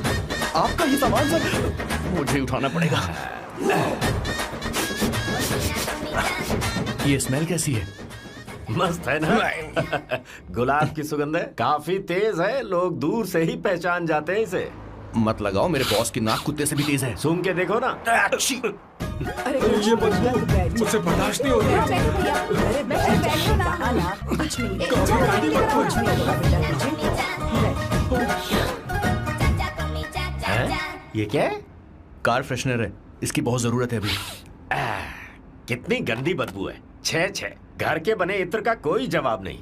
आपका ही सामान सर, मुझे उठाना पड़ेगा। ये स्मेल कैसी है? मस्त है ना? गुलाब की सुगंध है, काफी तेज है, लोग दूर से ही पहचान जाते हैं इसे। मत लगाओ, मेरे बॉस की नाक कुत्ते से भी तेज है। सूंघ के देखो ना। अरे ये बदबू मुझसे बर्दाश्त नहीं होती। अरे बैठो ना। कुछ नहीं, कुछ है? ये क्या है? कार फ्रेशनर है, इसकी बहुत जरूरत है अभी। कितनी गंदी बदबू है। छे घर के बने इत्र का कोई जवाब नहीं।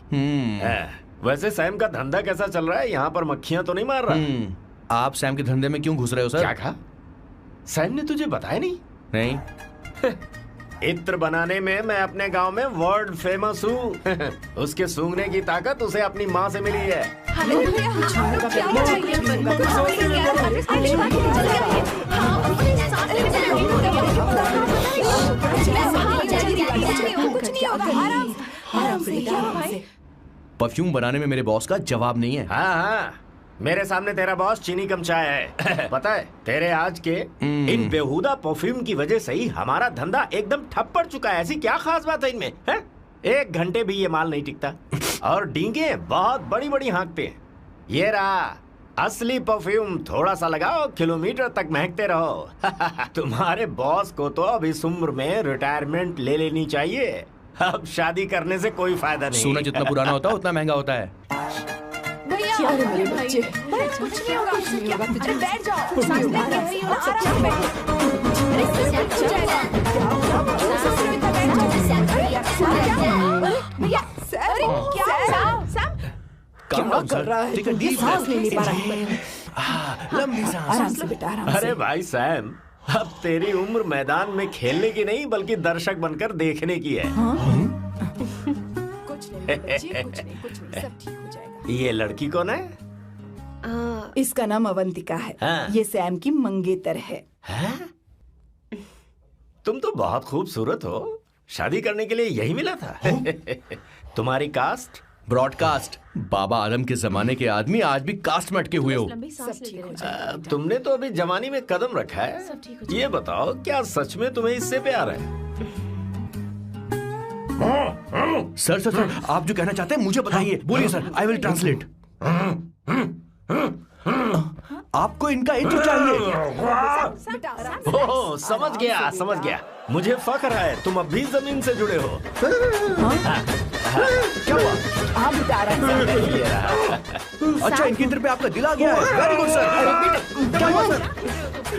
वैसे सैम का धंधा कैसा चल रहा है? यहाँ पर मक्खियां तो नहीं मार रहा? आप सैम के धंधे में क्यों घुस रहे हो सर? क्या कहा? सैम ने तुझे बताया नहीं? नहीं। इत्र बनाने में मैं अपने गांव में वर्ल्ड फेमस हूँ। उसके सूंघने की ताकत उसे अपनी माँ से मिली है। परफ्यूम बनाने में मेरे बॉस का जवाब नहीं है। हाँ, मेरे सामने तेरा बॉस चीनी कम चाय है। पता है, तेरे आज के इन बेहुदा परफ्यूम की वजह से ही हमारा धंधा एकदम ठप पड़ चुका है। ऐसी क्या खास बात है इनमें? 1 घंटे भी ये माल नहीं टिकता और डींगे बहुत बड़ी बड़ी हाँकते हैं। ये रहा असली परफ्यूम, थोड़ा सा लगाओ, किलोमीटर तक महकते रहो। तुम्हारे बॉस को तो अब इस उम्र में रिटायरमेंट ले लेनी चाहिए। अब शादी करने से कोई फायदा नहीं। सोना जितना पुराना होता है उतना महंगा होता है। क्या रे मेरे बच्चे? कुछ नहीं होगा, कुछ नहीं होगा। अरे बैठ जाओ। सांस ले रही हो, आराम से बैठो। अरे कुछ जाएगा। भैया, अरे क्या? सैम क्या कर रहा है? तू सांस नहीं ले पा रहा है। लंबी सांस। आराम से बेटा, आराम से। अरे भाई सैम, अब तेरी उम्र मैदान में खेलने की नहीं बल्कि दर्शक बनकर देखने की है। कुछ नहीं बच्चे, कुछ नहीं, सब ठीक हो जाएगा। ये लड़की कौन है? इसका नाम अवंतिका है। हाँ। ये सैम की मंगेतर है। तुम तो बहुत खूबसूरत हो, शादी करने के लिए यही मिला था। तुम्हारी कास्ट? ब्रॉडकास्ट। बाबा आदम के जमाने के आदमी आज भी कास्ट में अटके हुए हो। लंबी सांस लेते रहो। तुमने तो अभी जवानी में कदम रखा है। सब ठीक हो ये बताओ, क्या सच में तुम्हें इससे प्यार है? सर सर सर, आप जो कहना चाहते हैं मुझे बताइए, बोलिए सर, आई विल ट्रांसलेट। आपको इनका इंट्रो चाहिए। ओह, समझ गया। मुझे फख्र है तुम अब भी जमीन से जुड़े हो। क्या हुआ? हाँ बेटा, आराम से। अच्छा, इनकी तरफ पे आपका दिल आ गया है। Very good sir. क्या हुआ सर?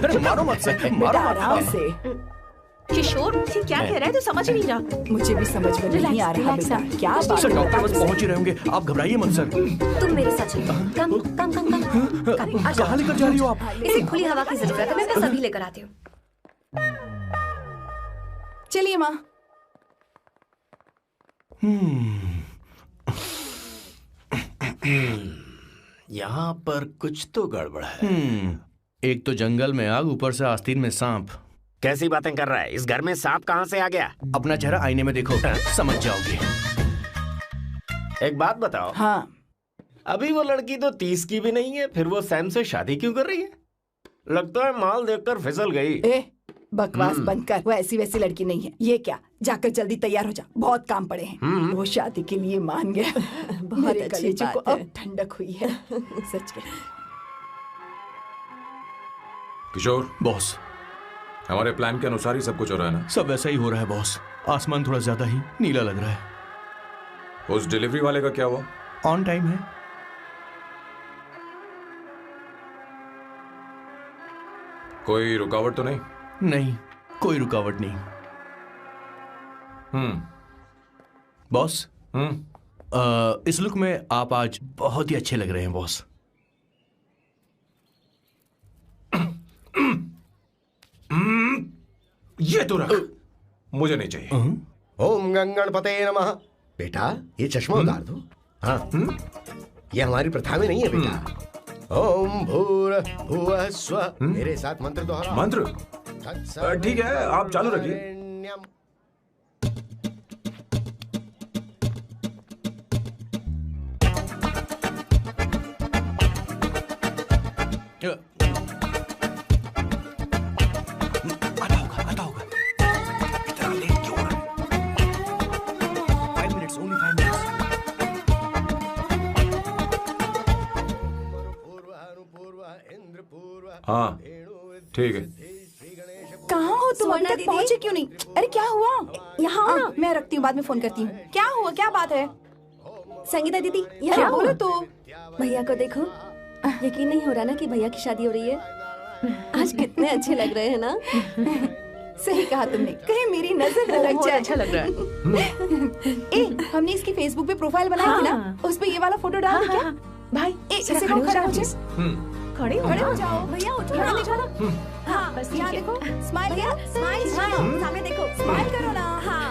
अरे मारो मत सर, मारो मत। आराम से। किशोर, ये क्या कह रहा है? तो समझ ही नहीं रहा। मुझे भी समझ में नहीं आ रहा बेटा, क्या बात सर, है? डॉक्टर बस पहुंच ही रहे होंगे, आप घबराइए मत सर। तुम मेरे साथ चलो। कम कम कम कम। कहाँ लेकर जा रही हो आप? इसे खुली हवा की जरूरत है, मैं बस अभी लेकर आती हूँ। चलिए माँ। यहाँ पर कुछ तो गड़बड़ है। एक तो जंगल में आग, ऊपर से आस्तीन में सांप। कैसी बातें कर रहा है? इस घर में सांप कहाँ से आ गया? अपना चेहरा आईने में देखो, समझ जाओगे। एक बात बताओ। हाँ। अभी वो लड़की तो 30 की भी नहीं है, फिर वो सैम से शादी क्यों कर रही है? लगता है माल देखकर फिसल गई। बकवास बंद कर, वो ऐसी वैसी लड़की नहीं है। ये क्या, जाकर जल्दी तैयार हो जा, बहुत काम पड़े हैं। वो शादी के लिए मान गया। बहुत अच्छी कलेजे को बात है। अब ठंडक हुई है। सच में। किशोर बॉस, हमारे प्लान के अनुसार ही सब कुछ हो रहा है ना? सब वैसा ही हो रहा है बॉस। आसमान थोड़ा ज्यादा ही नीला लग रहा है। उस डिलीवरी वाले का क्या हुआ? ऑन टाइम है। कोई रुकावट तो नहीं? नहीं, कोई रुकावट नहीं। बॉस, इस लुक में आप आज बहुत ही अच्छे लग रहे हैं बॉस। ये तो रख, मुझे नहीं चाहिए। ओम गंगणपते नमः। बेटा, ये चश्मा उतार दो। हाँ, ये हमारी प्रथा में नहीं है बेटा। ओम भूर्भुवः स्वः। मेरे साथ मंत्र दोहराओ। मंत्र? ठीक है, आप चालू रखिए। आता होगा। इतना लेट क्यों हो रहा है? 5 minutes, only 5 minutes। हाँ, ठीक है। कहाँ हो तुम? अभी तक पहुँचे क्यों नहीं? अरे क्या हुआ? यहाँ ना, मैं रखती हूँ, बाद में फोन करती हूँ। क्या हुआ, क्या बात है? संगीता दीदी, क्या यहाँ बोलो तो। भैया को देखो, यकीन नहीं हो रहा ना कि भैया की शादी हो रही है। आज कितने अच्छे लग रहे हैं ना। सही कहा तुमने, कहीं मेरी नजर न लग जाए। अच्छा लग रहा है। ए, हमने इसकी फेसबुक पे प्रोफाइल बनाई थी ना, उस पे ये वाला फोटो डाल दो क्या? भाई, इसे खड़ा हो जाओ। खड़े हो जाओ। भैया उठो, यहाँ देखो ना। हाँ, बस यहाँ देखो, स्माइल किया, स्माइल, सामने देखो। स्माइल करो ना। हाँ।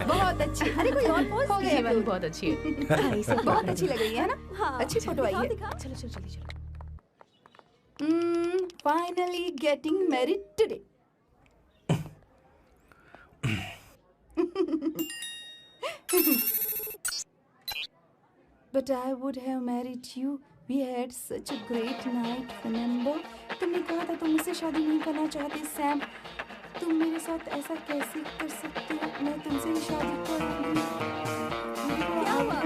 बहुत अच्छी। अरे कोई और पोज? हो गया, बहुत अच्छी है। बहुत अच्छी लग रही है ना। हाँ, अच्छी फोटो आई है। चलो चलो जल्दी चलो। Finally getting married today. But I would have married you. We had such a great night, remember? तुमने कहा था तुम मुझसे शादी नहीं करना चाहते, सैम। तुम मेरे साथ ऐसा कैसे कर सकते हो? मैं तुमसे ही शादी करूंगी। क्या हुआ?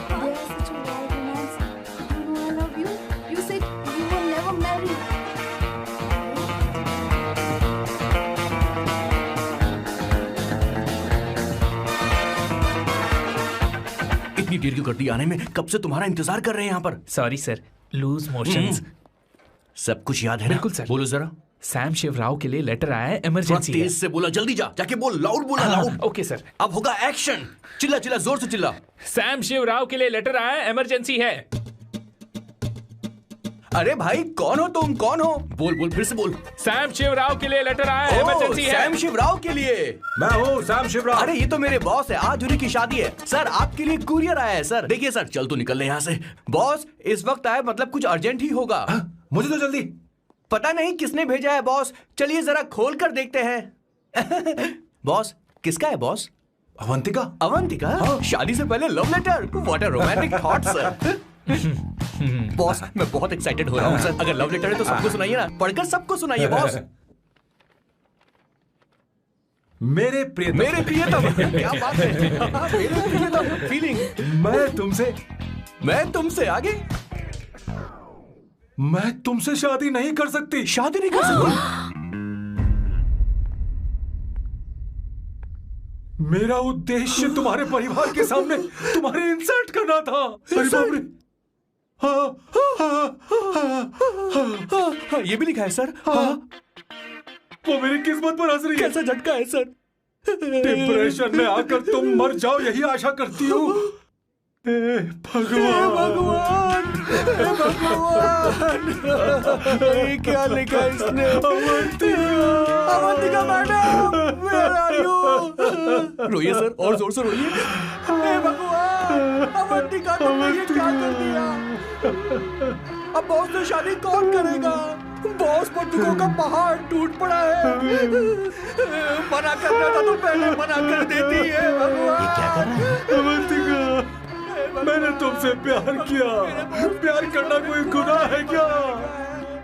We are such a wild romance. You know I love you. You said you will never marry. इतनी देर क्यों कर दी आने में? कब से तुम्हारा इंतजार कर रहे हैं यहाँ पर। Sorry sir, loose motions. सब कुछ याद है ना? बिल्कुल सर। बोलो जरा। सैम शिवराव के लिए लेटर आया है, इमरजेंसी है। तेज से बोला, जल्दी जा, जाके बोल, लाउड बोला, लाउड। Okay sir. अब होगा एक्शन। चिल्ला चिल्ला, जोर से चिल्ला। सैम शिवराव के लिए लेटर आया है, इमरजेंसी है। अरे भाई, कौन हो तुम? कौन हो? बोल बोल, फिर से बोल। सैम शिवराव के लिए लेटर आया है, इमरजेंसी है। सैम शिवराव के लिए? मैं हूँ सैम शिवराव। अरे ये तो मेरे बॉस है, आज उन्हीं की शादी है। सर, आपके लिए कुरियर आया है सर। देखिए सर, चल तो निकल ले यहाँ से। बॉस इस वक्त आए, मतलब कुछ अर्जेंट ही होगा। मुझे तो जल्दी। पता नहीं किसने भेजा है बॉस, चलिए जरा खोल कर देखते हैं। बॉस, किसका है बॉस? अवंतिका? अवंतिका? शादी से पहले love letter? What a romantic thought sir. Boss, मैं बहुत एक्साइटेड हो रहा हूँ सर। अगर लव लेटर है तो सबको सुनाइए ना, पढ़कर सबको सुनाइए बॉस। मेरे प्रियतम, क्या बात है। मेरे प्रियतम, फीलिंग। मैं तुमसे आगे। मैं तुमसे शादी नहीं कर सकती। शादी नहीं कर सकती? मेरा उद्देश्य तुम्हारे परिवार के सामने तुम्हारे इंसल्ट करना था। अरे बाप रे। हाँ, ये भी लिखा है सर। वो मेरी किस्मत पर हंस रही है। कैसा झटका है सर। डिप्रेशन में आकर तुम मर जाओ यही आशा करती हूँ। भगवान, ये क्या लिखा इसने। Avantika madam, where are you? रोइए सर, और जोर से रोइए। हे भगवान, अवंतिका तुमने ये क्या कर दिया। अब बॉस से शादी कौन करेगा। बॉस पर दुखों का पहाड़ टूट पड़ा है। मना करना था तो पहले मना कर देती है। भगवान, ये क्या कर रहा है? अवंतिका, मैंने तुमसे प्यार किया। प्यार करना कोई गुनाह है क्या?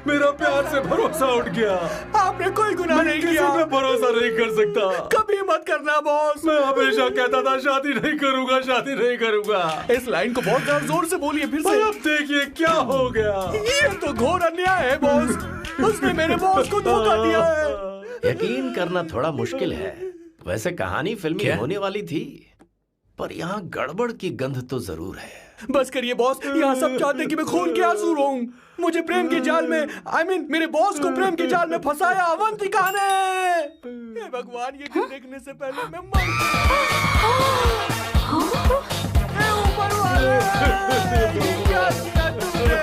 मेरा प्यार से भरोसा उठ गया। आपने कोई गुनाह नहीं किया। किसी पे भरोसा नहीं कर सकता। कभी मत करना बॉस। मैं हमेशा कहता था शादी नहीं करूंगा, शादी नहीं करूंगा। इस लाइन को बहुत ज्यादा जोर से बोलिए फिर से। अब देखिए क्या हो गया। ये तो घोर अन्याय है बॉस। उसने मेरे बॉस को धोखा दिया है। यकीन करना थोड़ा मुश्किल है। वैसे कहानी फिल्मी होने वाली थी, पर यहाँ गड़बड़ की गंध तो जरूर है। बस करिए बॉस, यहाँ सब चाहते हैं कि मैं खून के आंसू रोऊं। मुझे प्रेम के जाल में, मेरे बॉस को प्रेम के जाल में फंसाया अवंतिका ने। हे भगवान, ये दिन देखने से पहले मैं मर। हे ऊपर वाले, ये क्या किया तुमने।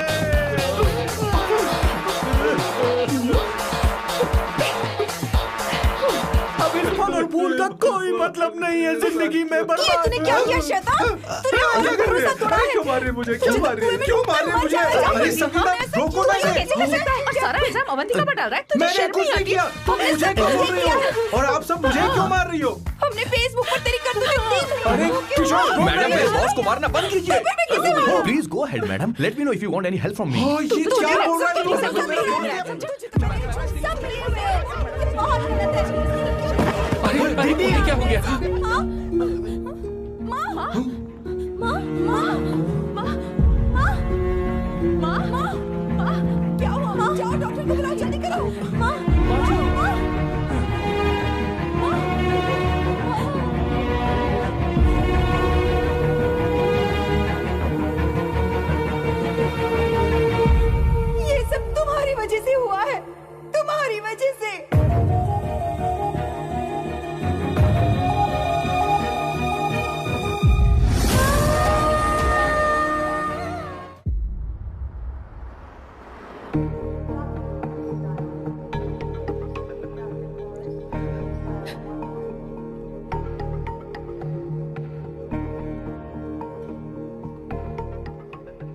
अब इस फल और फूल का कोई मतलब नहीं है जिंदगी में। ये तूने क्या किया शैतान? तूने हमारा भरोसा तोड़ा है। क्यों मार रही मुझे? क्यों मार रही मुझे? अरे संगीता, रोको ना इसे। और सारा इल्जाम अवंतिका पर डाल रहा है। तुझे मैंने शर्म कुछ नहीं नहीं आती? किया। तुम हमने मुझे सब क्यों कुछ बोल रही किया। हो? और आप सब मुझे क्यों मार रही हो? हमने फेसबुक पर तेरी करतूतें देखी। अरे किशोर, मैडम, मेरे बॉस को मारना बंद कीजिए। Please go ahead madam. Let me know if you want any help from me. ये क्या बोल रहा है? अरे दीदी, ये क्या हो गया? क्या हुआ? जाओ डॉक्टर को बुलाओ, जल्दी करो। ये सब तुम्हारी वजह से हुआ है, तुम्हारी वजह से।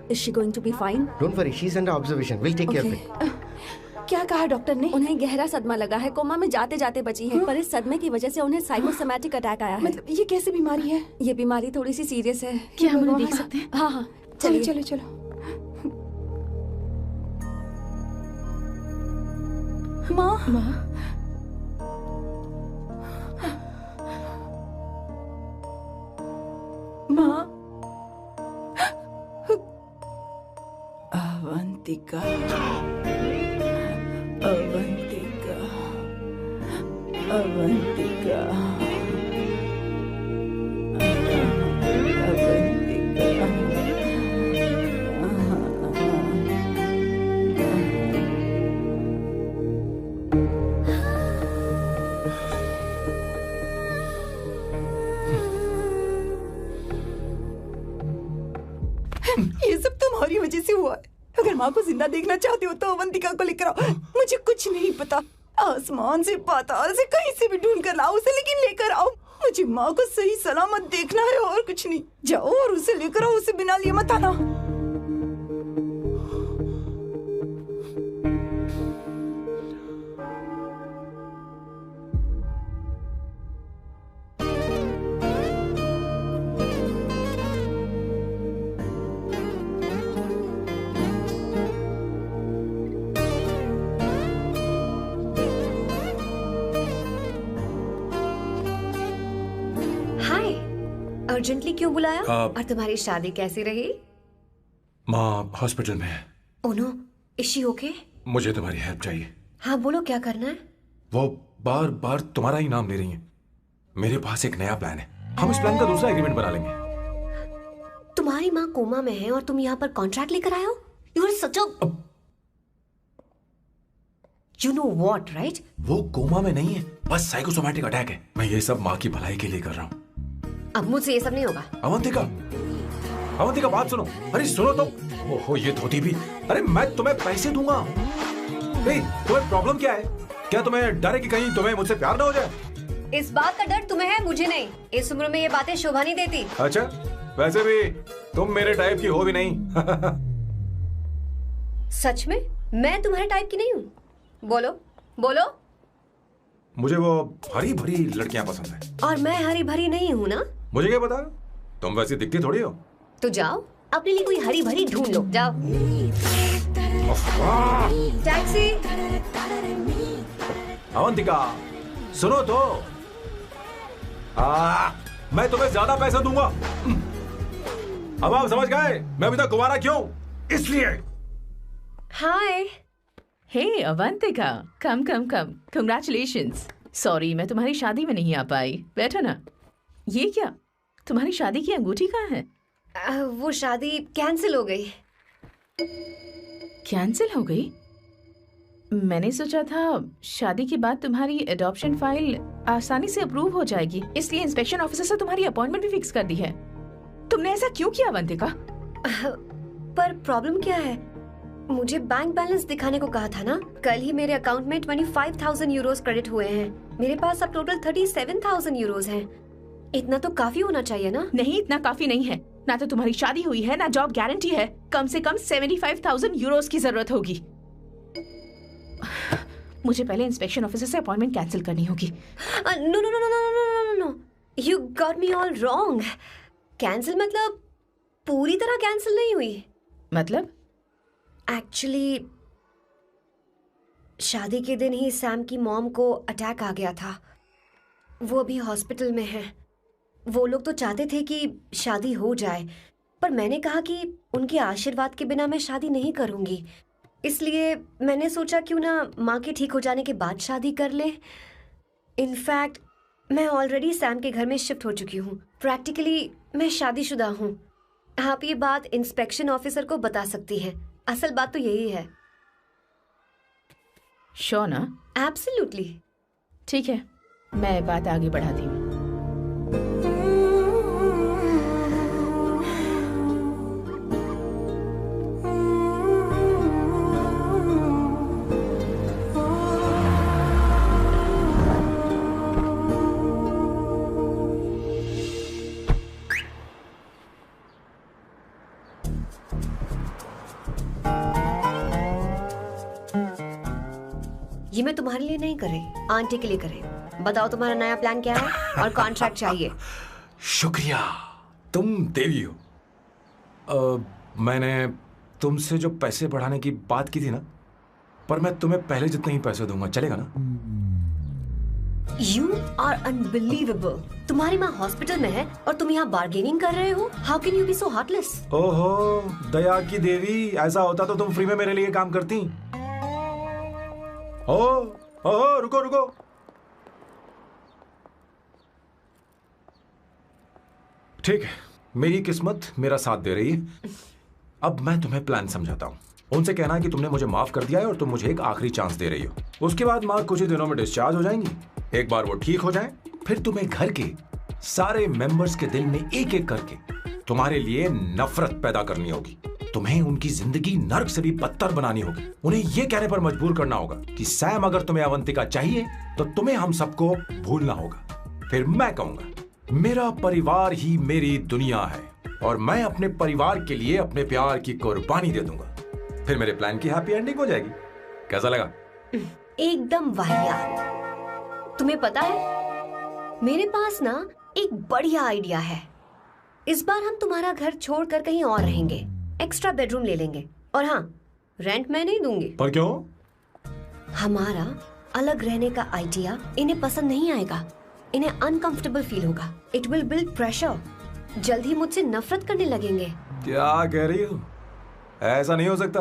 Is she going to be fine? Don't worry, she's under observation. We'll take care of it. क्या कहा डॉक्टर ने? उन्हें गहरा सदमा लगा है, कोमा में जाते जाते बची है, पर इस सदमे की वजह से उन्हें साइकोसोमैटिक अटैक आया है। मतलब ये कैसी बीमारी है? ये बीमारी थोड़ी सी सीरियस है। क्या हम उन्हें देख सकते हैं? हाँ हाँ, चलो चलिए। चलो चलो। माँ, माँ, अवंतिका, अवंतिका, अवंतिका, ये सब तुम्हारी वजह से हुआ है। अगर माँ को जिंदा देखना चाहते हो तो अवंतिका को लेकर आओ। मुझे कुछ नहीं पता, आसमान से पाताल से कहीं से भी ढूंढ कर लाओ उसे, लेकिन लेकर आओ। मुझे माँ को सही सलामत देखना है और कुछ नहीं। जाओ और उसे लेकर आओ, उसे बिना लिए मत आना। अर्जेंटली क्यों बुलाया? और तुम्हारी शादी कैसी रही? माँ हॉस्पिटल में है। Oh no, is she okay? मुझे तुम्हारी हेल्प चाहिए। हाँ बोलो, क्या करना है? वो बार बार तुम्हारा ही नाम ले रही है। मेरे पास एक नया प्लान है, हम इस प्लान का दूसरा एग्रीमेंट बना लेंगे। तुम्हारी माँ कोमा में है और तुम यहाँ पर कॉन्ट्रैक्ट लेकर आए हो? You are such a You know what, right? वो कोमा में नहीं है, बस साइकोसोमैटिक अटैक है। मैं ये सब माँ की भलाई के लिए कर रहा हूँ। अब मुझसे ये सब नहीं होगा। अवंतिका, अवंतिका बात सुनो। अरे सुनो तो। ओहो ये धोती भी। अरे मैं तुम्हें पैसे दूंगा। तुम्हें प्रॉब्लम क्या है? क्या तुम्हें डर है कि कहीं तुम्हें मुझसे प्यार ना हो जाए? इस बात का डर तुम्हें है, मुझे नहीं। इस उम्र में ये बातें शोभा नहीं देती। अच्छा, वैसे भी तुम मेरे टाइप की हो भी नहीं। सच में? मैं तुम्हारे टाइप की नहीं हूँ। बोलो बोलो। मुझे वो हरी भरी लड़कियां पसंद है। और मैं हरी भरी नहीं हूँ ना? मुझे क्या पता, तुम वैसी दिखती थोड़ी हो। तो जाओ अपने लिए कोई हरी भरी ढूंढ लो, जाओ। टैक्सी। अवंतिका सुनो तो। मैं तुम्हें ज्यादा पैसा दूंगा। अब आप समझ गए मैं अभी तक कुंवारा क्यों? इसलिए। हाय। हे अवंतिका, कम कम कम, कंग्रेचुलेशंस। सॉरी मैं तुम्हारी शादी में नहीं आ पाई। बैठो ना। ये क्या, तुम्हारी शादी की अंगूठी कहाँ है? वो शादी कैंसिल हो गई। कैंसिल हो गई? मैंने सोचा था शादी के बाद तुम्हारी एडॉप्शन फाइल आसानी से अप्रूव हो जाएगी, इसलिए इंस्पेक्शन ऑफिसर से तुम्हारी अपॉइंटमेंट भी फिक्स कर दी है। तुमने ऐसा क्यों किया अवंतिका? पर प्रॉब्लम क्या है? मुझे बैंक बैलेंस दिखाने को कहा था ना। कल ही मेरे अकाउंट में 25,000 यूरोस क्रेडिट हुए हैं। मेरे पास अब टोटल 37,000 यूरोस हैं। इतना तो काफी होना चाहिए ना? नहीं, इतना काफी नहीं है। ना तो तुम्हारी शादी हुई है, ना जॉब गारंटी है। कम से कम 75,000 यूरोस की जरूरत होगी। मुझे पहले इंस्पेक्शन ऑफिसर से अपॉइंटमेंट कैंसिल करनी होगी। No no no no no no no, you got me all wrong. Cancel मतलब पूरी तरह कैंसिल नहीं हुई। मतलब? एक्चुअली शादी के दिन ही सैम की मॉम को अटैक आ गया था। वो अभी हॉस्पिटल में है। वो लोग तो चाहते थे कि शादी हो जाए, पर मैंने कहा कि उनके आशीर्वाद के बिना मैं शादी नहीं करूंगी। इसलिए मैंने सोचा क्यों ना माँ के ठीक हो जाने के बाद शादी कर ले। इनफैक्ट मैं ऑलरेडी सैम के घर में शिफ्ट हो चुकी हूँ। प्रैक्टिकली मैं शादीशुदा हूँ। आप ये बात इंस्पेक्शन ऑफिसर को बता सकती हैं। असल बात तो यही है। श्योर ना? एब्सोल्युटली। ठीक है, मैं बात आगे बढ़ाती हूँ। ये मैं तुम्हारे लिए नहीं कर रही, आंटी के लिए कर रही। बताओ तुम्हारा नया प्लान क्या है और कॉन्ट्रैक्ट चाहिए। शुक्रिया, तुम देवी हो। मैंने तुमसे जो पैसे बढ़ाने की बात की थी ना, पर मैं तुम्हें पहले जितने ही पैसे दूंगा, चलेगा ना? You are unbelievable. तुम्हारी माँ हॉस्पिटल में है और तुम यहाँ बार्गेनिंग कर रहे हो? How can you be so heartless? ओहो दया की देवी, ऐसा होता तो तुम फ्री में मेरे लिए काम करती। ओहो रुको रुको। ठीक है, मेरी किस्मत मेरा साथ दे रही है। अब मैं तुम्हें प्लान समझाता हूँ। उनसे कहना कि तुमने मुझे माफ कर दिया है और तुम मुझे एक आखिरी चांस दे रही हो। उसके बाद माँ कुछ ही दिनों में डिस्चार्ज हो जाएंगी। एक बार वो ठीक हो जाए, फिर तुम्हें घर के सारे मेंबर्स के दिल में एक एक करके तुम्हारे लिए नफरत पैदा करनी होगी। तुम्हें उनकी जिंदगी नर्क से भी बदतर बनानी होगी। उन्हें यह कहने पर मजबूर करना होगा कि सैम अगर तुम्हें अवंतिका चाहिए तो तुम्हें हम सबको भूलना होगा। फिर मैं कहूंगा मेरा परिवार ही मेरी दुनिया है और मैं अपने परिवार के लिए अपने प्यार की कुर्बानी दे दूंगा। फिर मेरे प्लान की हैप्पी एंडिंग हो जाएगी। कैसा लगा? एकदम वाहियात। तुम्हें पता है मेरे पास ना एक बढ़िया आइडिया है। इस बार हम तुम्हारा घर छोड़कर कहीं और रहेंगे, एक्स्ट्रा बेडरूम ले लेंगे। और हाँ, रेंट मैं नहीं दूंगी। पर क्यों? हमारा अलग रहने का आइडिया इन्हें पसंद नहीं आएगा। इन्हें अनकंफर्टेबल फील होगा। It will build pressure. जल्द ही मुझसे नफरत करने लगेंगे। क्या कह रही हो? ऐसा नहीं हो सकता।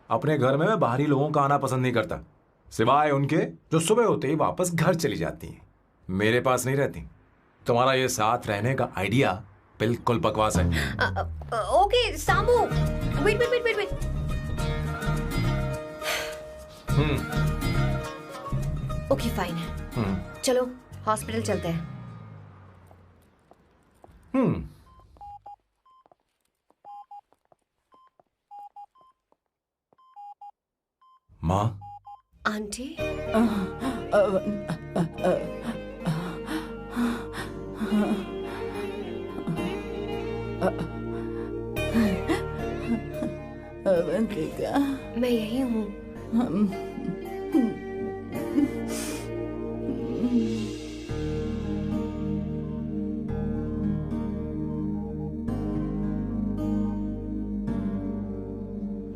अपने घर में मैं बाहरी लोगों का आना पसंद नहीं करता, सिवाय उनके जो सुबह होते ही वापस घर चली जाती हैं, मेरे पास नहीं रहती। तुम्हारा ये साथ रहने का आइडिया बिल्कुल बकवास है। ओके सामू, वेट। ओके फाइन, चलो हॉस्पिटल चलते हैं। माँ, आंटी, अवंतिका, मैं यही हूँ।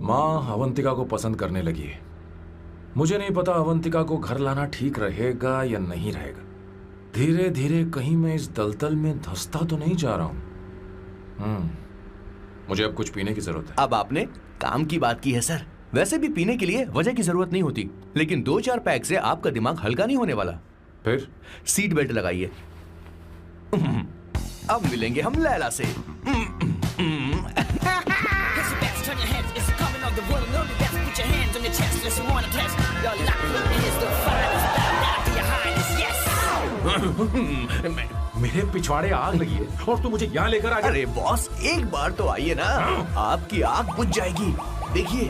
माँ अवंतिका को पसंद करने लगी है। मुझे नहीं पता अवंतिका को घर लाना ठीक रहेगा या नहीं रहेगा। धीरे धीरे कहीं मैं इस दलदल में धंसता तो नहीं जा रहा हूं। मुझे अब कुछ पीने की जरूरत है। अब आपने काम की बात की है सर। वैसे भी पीने के लिए वजह की जरूरत नहीं होती, लेकिन 2-4 पैक से आपका दिमाग हल्का नहीं होने वाला। फिर सीट बेल्ट लगाइए। अब मिलेंगे हम लैला से। मेरे पिछवाड़े आग लगी है और तू मुझे यहाँ लेकर आ गया। अरे बॉस, एक बार तो आइए ना, आपकी आग बुझ जाएगी। देखिए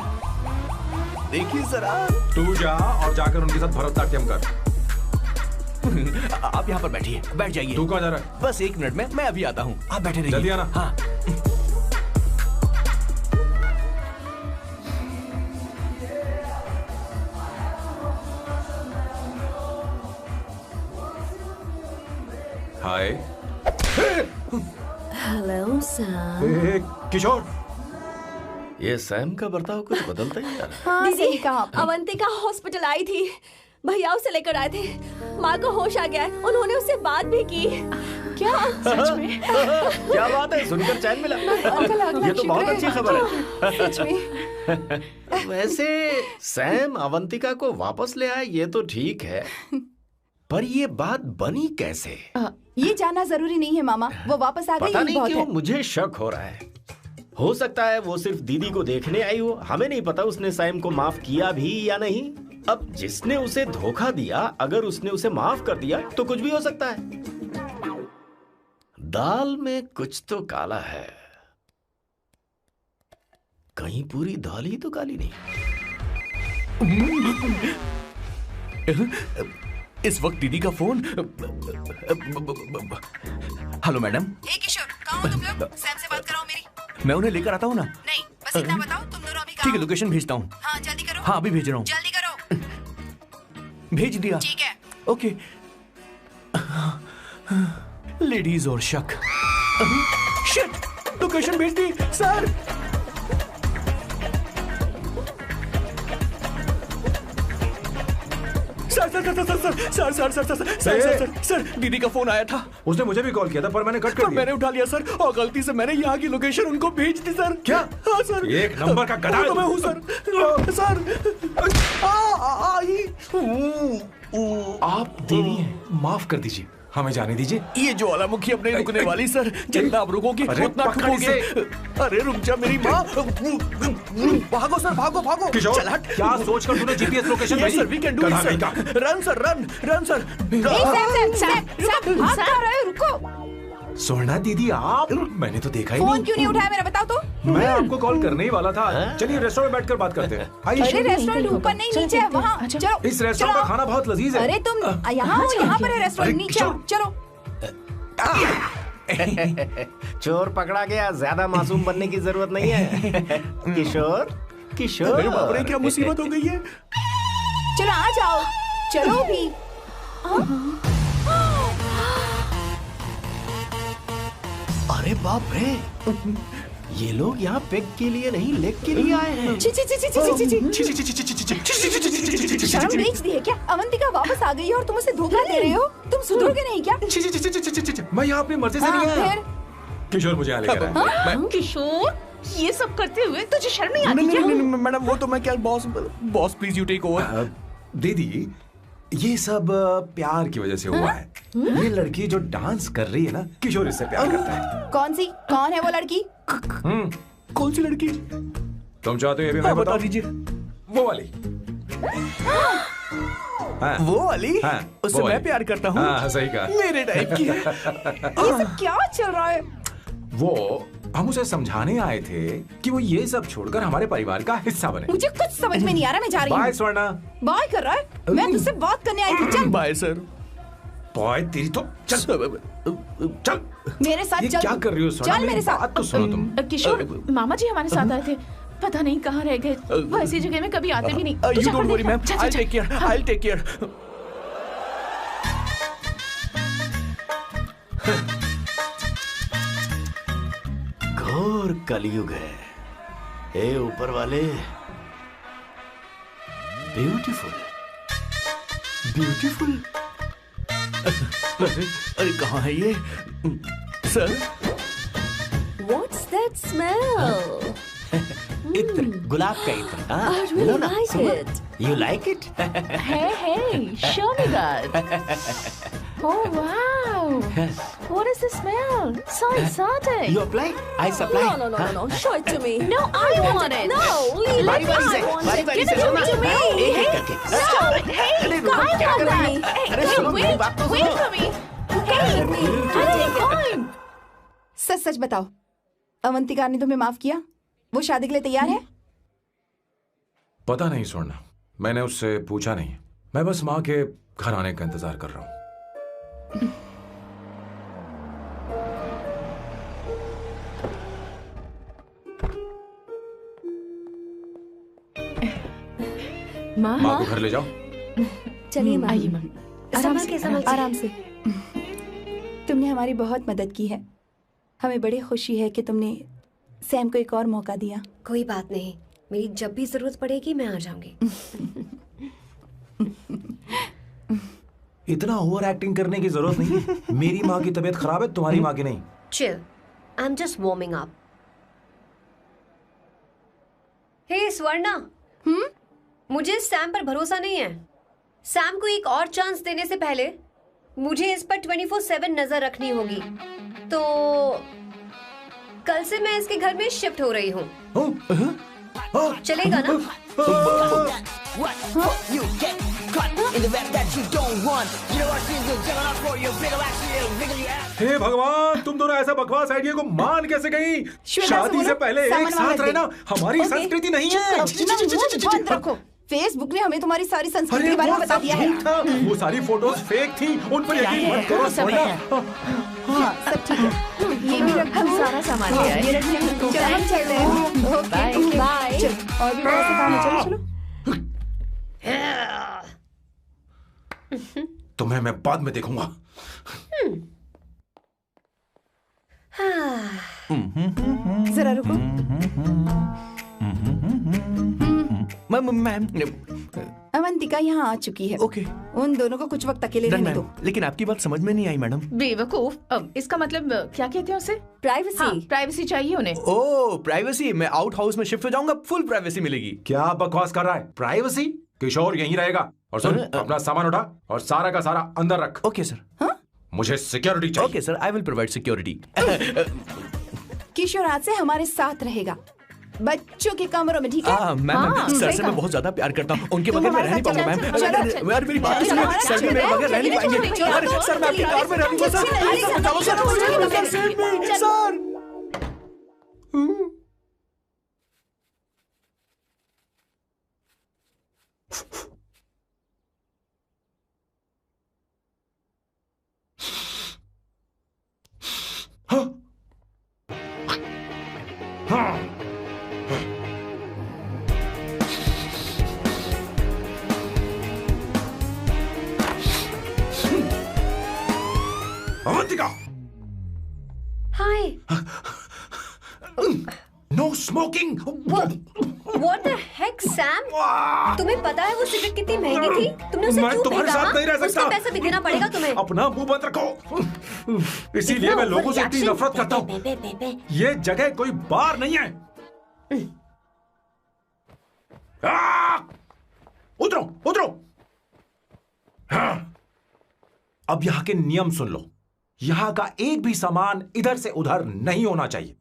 जरा। तू जा और जाकर उनके साथ भरतनाट्यम कर। आप यहाँ पर बैठिए, बैठ जाइए। तू कहाँ जा रहा है? बस 1 मिनट में मैं अभी आता हूँ, आप बैठे रहिए। जल्दी आना। हाँ। हाय। Hello sir. किशोर, ये सैम का बर्ताव कुछ बदलता ही जा रहा हाँ, दीदी, अवंतिका हॉस्पिटल आई थी, भैया उसे लेकर आए थे। माँ को होश आ गया है, उन्होंने उससे बात भी की। क्या सच में? क्या बात है, सुनकर चैन मिला। ये तो बहुत अच्छी खबर है। सच में। वैसे सैम अवंतिका को वापस ले आए ये तो ठीक है, पर ये बात बनी कैसे? ये जानना जरूरी नहीं है मामा, वो वापस आ गई। पता नहीं बहुत क्यों है। मुझे शक हो रहा है। हो सकता है वो सिर्फ दीदी को देखने आई हो, हमें नहीं पता उसने सैम को माफ किया भी या नहीं। अब जिसने उसे धोखा दिया, अगर उसने उसे माफ कर दिया तो कुछ भी हो सकता है। दाल में कुछ तो काला है, कहीं पूरी दाल ही तो काली नहीं। इस वक्त दीदी का फोन। Hello madam. ए किशोर, कहाँ हो तुम लोग? सैम से बात कराओ मेरी। मैं उन्हें लेकर आता हूँ ना। नहीं, बस इतना बताओ, तुम दोनों अभी कहाँ ठीक है, हो? लोकेशन भेजता हूँ। हाँ, जल्दी करो। हाँ, अभी भेज रहा हूँ। जल्दी करो। भेज दिया। ठीक है। ओके। लेडीज और शक। शिट, लोकेशन भेज दी सर। सर, दीदी का फोन आया था। उसने मुझे भी कॉल किया था, पर मैंने कट कर दिया। मैंने उठा लिया सर, और गलती से मैंने यहाँ की लोकेशन उनको भेज दी सर। क्या? हाँ सर। एक नंबर का गधा है तो मैं हूँ सर। आप देवी हैं, माफ कर दीजिए, हमें जाने दीजिए। ये ज्वालामुखी अब नहीं रुकने वाली सर, जितना आप रुकोगे उतना ठुकोगे। अरे रुक जा मेरी माँ। भागो सर, भागो भागो। किशोर, चल हट। क्या सोचकर तूने जीपीएस लोकेशन भेजी? Sir, we can do it sir. Run sir, run sir. भाग कहाँ रहे हो? रुको। सोना दीदी, आप, मैंने तो देखा ही फोन नहीं। क्यों नहीं उठाया मेरा, बताओ तो। मैं आपको कॉल करने ही वाला था। चलिए रेस्टोरेंट में बैठकर बात करते हैं। अरे रेस्टोरेंट ऊपर नहीं, नीचे है, वहाँ। चलो। इस रेस्टोरेंट का खाना बहुत लजीज है। अरे तुम यहाँ हो, यहाँ पर है रेस्टोरेंट, नीचे आओ, चलो। चोर पकड़ा गया, ज्यादा मासूम बनने की जरूरत नहीं है। किशोर, किशोर। मेरे बाप रे, क्या मुसीबत हो गई है। चलो आ जाओ, चलो भी। अरे बाप रे, ये लोग यहाँ पेग के लिए नहीं, लेग के लिए आए हैं। शर्म बेच दी है क्या? अवंतिका वापस आ गई है और तुम उसे धोखा दे रहे हो? तुम सुधरोगे नहीं क्या? मैं यहाँ अपनी मर्जी से नहीं आया। किशोर मुझे यहाँ लेकर आया। किशोर, ये सब करते हुए तुझे शर्म नहीं आती नहीं क्या? नहीं नहीं मैडम, वो तो मैं क्या, boss please you take over. दीदी, ये सब प्यार की वजह से हुआ है। ये लड़की जो डांस कर रही है ना, किशोर इससे प्यार करता है। कौन है वो लड़की? कौन सी लड़की? तुम चाहते हो ये भी मैं बता बताऊं? दीजिए। वो वाली। हाँ, वो वाली? हाँ, उससे वो मैं वाली। प्यार करता हूँ। हाँ, सही कहा। मेरे टाइप की है। ये सब क्या चल रहा है? वो हम उसे समझाने आए थे कि वो ये सब छोड़कर हमारे परिवार का हिस्सा बने। मुझे कुछ समझ में नहीं आ रहा, मैं जा रही बाय हूँ। स्वर्णा। बाय कर रहा है? मैं तुझसे बात करने आई थी, चल। Bye sir. बॉय तेरी तो चल चल मेरे साथ ये चल। क्या कर रही हो स्वर्णा? चल मेरे साथ। बात तो सुनो तुम। किशोर, मामा जी हमारे साथ आए थे, पता नहीं कहाँ रह गए। वो ऐसी जगह में कभी आते भी नहीं। तू यू जाकर डोंट वरी देखना। मैम, चल, आई चल, टेक केयर, हाँ। I take care. घोर कलयुग है। हे ऊपर वाले, ब्यूटीफुल ब्यूटीफुल। अरे कहाँ है ये सर? What's that smell? इत्र, गुलाब का इत्र। I really like it. You like it? Hey, show me that. Oh wow! What is the smell? So exotic. You apply? I supply. No. Show it to me. No, I want it. No, leave बारी it. बारी से, I want बारी it. बारी Give से it to me. एक एक करके। Stop! Hey, अरे रुको, I क्या want कर रही that. है? Hey, अरे सुनो, मेरी बात तो wait सुनो। for me. Hey, I need time. सच सच बताओ, अवंतिका ने तुम्हें माफ किया? वो शादी के लिए तैयार है? पता नहीं स्वर्णा, मैंने उससे पूछा नहीं। मैं बस माँ के घर आने का इंतजार कर रहा हूँ। माँ, माँ को घर ले जाओ। चलिए माँ। आइए माँ। आराम से, आराम से। तुमने हमारी बहुत मदद की है। हमें बड़ी खुशी है कि तुमने सैम को एक और मौका दिया। कोई बात नहीं, मेरी जब भी जरूरत पड़ेगी मैं आ जाऊंगी। इतना ओवर एक्टिंग करने की जरूरत नहीं है। मेरी माँ की तबीयत खराब है, तुम्हारी माँ की नहीं। Chill, I am just warming up. Hey Swarna, मुझे सैम पर भरोसा नहीं है। सैम को एक और चांस देने से पहले मुझे इस पर 24/7 नजर रखनी होगी। तो कल से मैं इसके घर में शिफ्ट हो रही हूँ। चलेगा ना? You get caught in the rap that you don't want. You know what she's doing? Jumping off for your big action, wiggle your ass. हे भगवान, तुम दोनों ऐसा बकवास आइडिया को मान कैसे गई? शादी से पहले एक साथ रहना हमारी संस्कृति नहीं है। बंद रखो। फेसबुक ने हमें तुम्हारी सारी संस्कृति के बारे में बता दिया है। वो सारी फोटोज फेक थी, उन पर यकीन मत करो स्वर्णा। हाँ, सब ठीक है। ये भी रख हम सारा सामान ले आए। ये रख चलो, हम चलते हैं। Okay, bye. चलो, और भी बहुत से काम है, चलो चलो। तुम्हें मैं बाद में देखूंगा। जरा रुको। मैम अवंतिका यहाँ आ चुकी है। ओके, उन दोनों को कुछ वक्त अकेले रहने दो। लेकिन आपकी बात समझ में नहीं आई मैडम। बेवकूफ, अब इसका मतलब क्या कहते हैं उसे? प्राइवेसी। हाँ, प्राइवेसी चाहिए उन्हें। ओह प्राइवेसी, मैं आउट हाउस में शिफ्ट हो जाऊंगा, फुल प्राइवेसी मिलेगी। क्या बकवास कर रहा है? प्राइवेसी? किशोर यहीं रहेगा। और सुन, अपना सामान उठा और सारा का सारा अंदर रख। Okay sir. मुझे सिक्योरिटी चाहिए। Okay sir, I will provide security. Kishore आज से हमारे साथ रहेगा, बच्चों के कमरों में, ठीक है? मैम सर से मैं बहुत ज्यादा प्यार करता हूँ, उनके बगैर मैं रह नहीं पाऊंगा मैम। यार मेरी बात सुनिए, सर भी मेरे बगैर रह नहीं पाएंगे। अरे सर मैं आपकी कार में रह लूंगा sir. Avantika, hi. No smoking. What the heck, Sam? तुम्हें पता है वो सिगरेट कितनी महंगी थी? तुमने उसे मैं क्यों तुम्हारे फेंका? साथ नहीं रह सकता। उसका पैसा भी देना पड़ेगा तुम्हें। अपना मुंह बंद रखो। इसीलिए मैं लोगों से इतनी नफरत करता हूँ। ये जगह कोई बार नहीं है। उतरो उतरो। अब यहाँ के नियम सुन लो। यहाँ का एक भी सामान इधर से उधर नहीं होना चाहिए।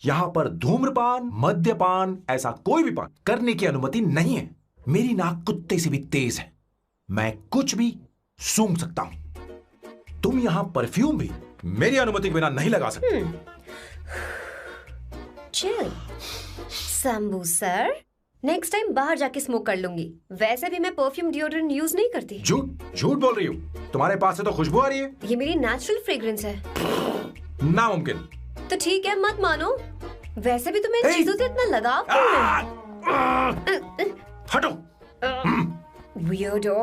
यहां पर धूम्रपान, मद्यपान, ऐसा कोई भी पान करने की अनुमति नहीं है। मेरी नाक कुत्ते से भी तेज है, मैं कुछ भी सूंघ सकता हूं। तुम यहां परफ्यूम भी मेरी अनुमति के बिना नहीं लगा सकते। Chill Shambhu sir, next time बाहर जाके स्मोक कर लूंगी। वैसे भी मैं परफ्यूम डिओड्रेंट यूज नहीं करती। झूठ बोल रही हो। तुम्हारे पास से तो खुशबू आ रही है। ये मेरी नेचुरल फ्रेग्रेंस है। नामुमकिन। तो ठीक है, मत मानो। वैसे भी तुम्हें इन चीजों से इतना लगाव क्यों है? हटो। Weirdo।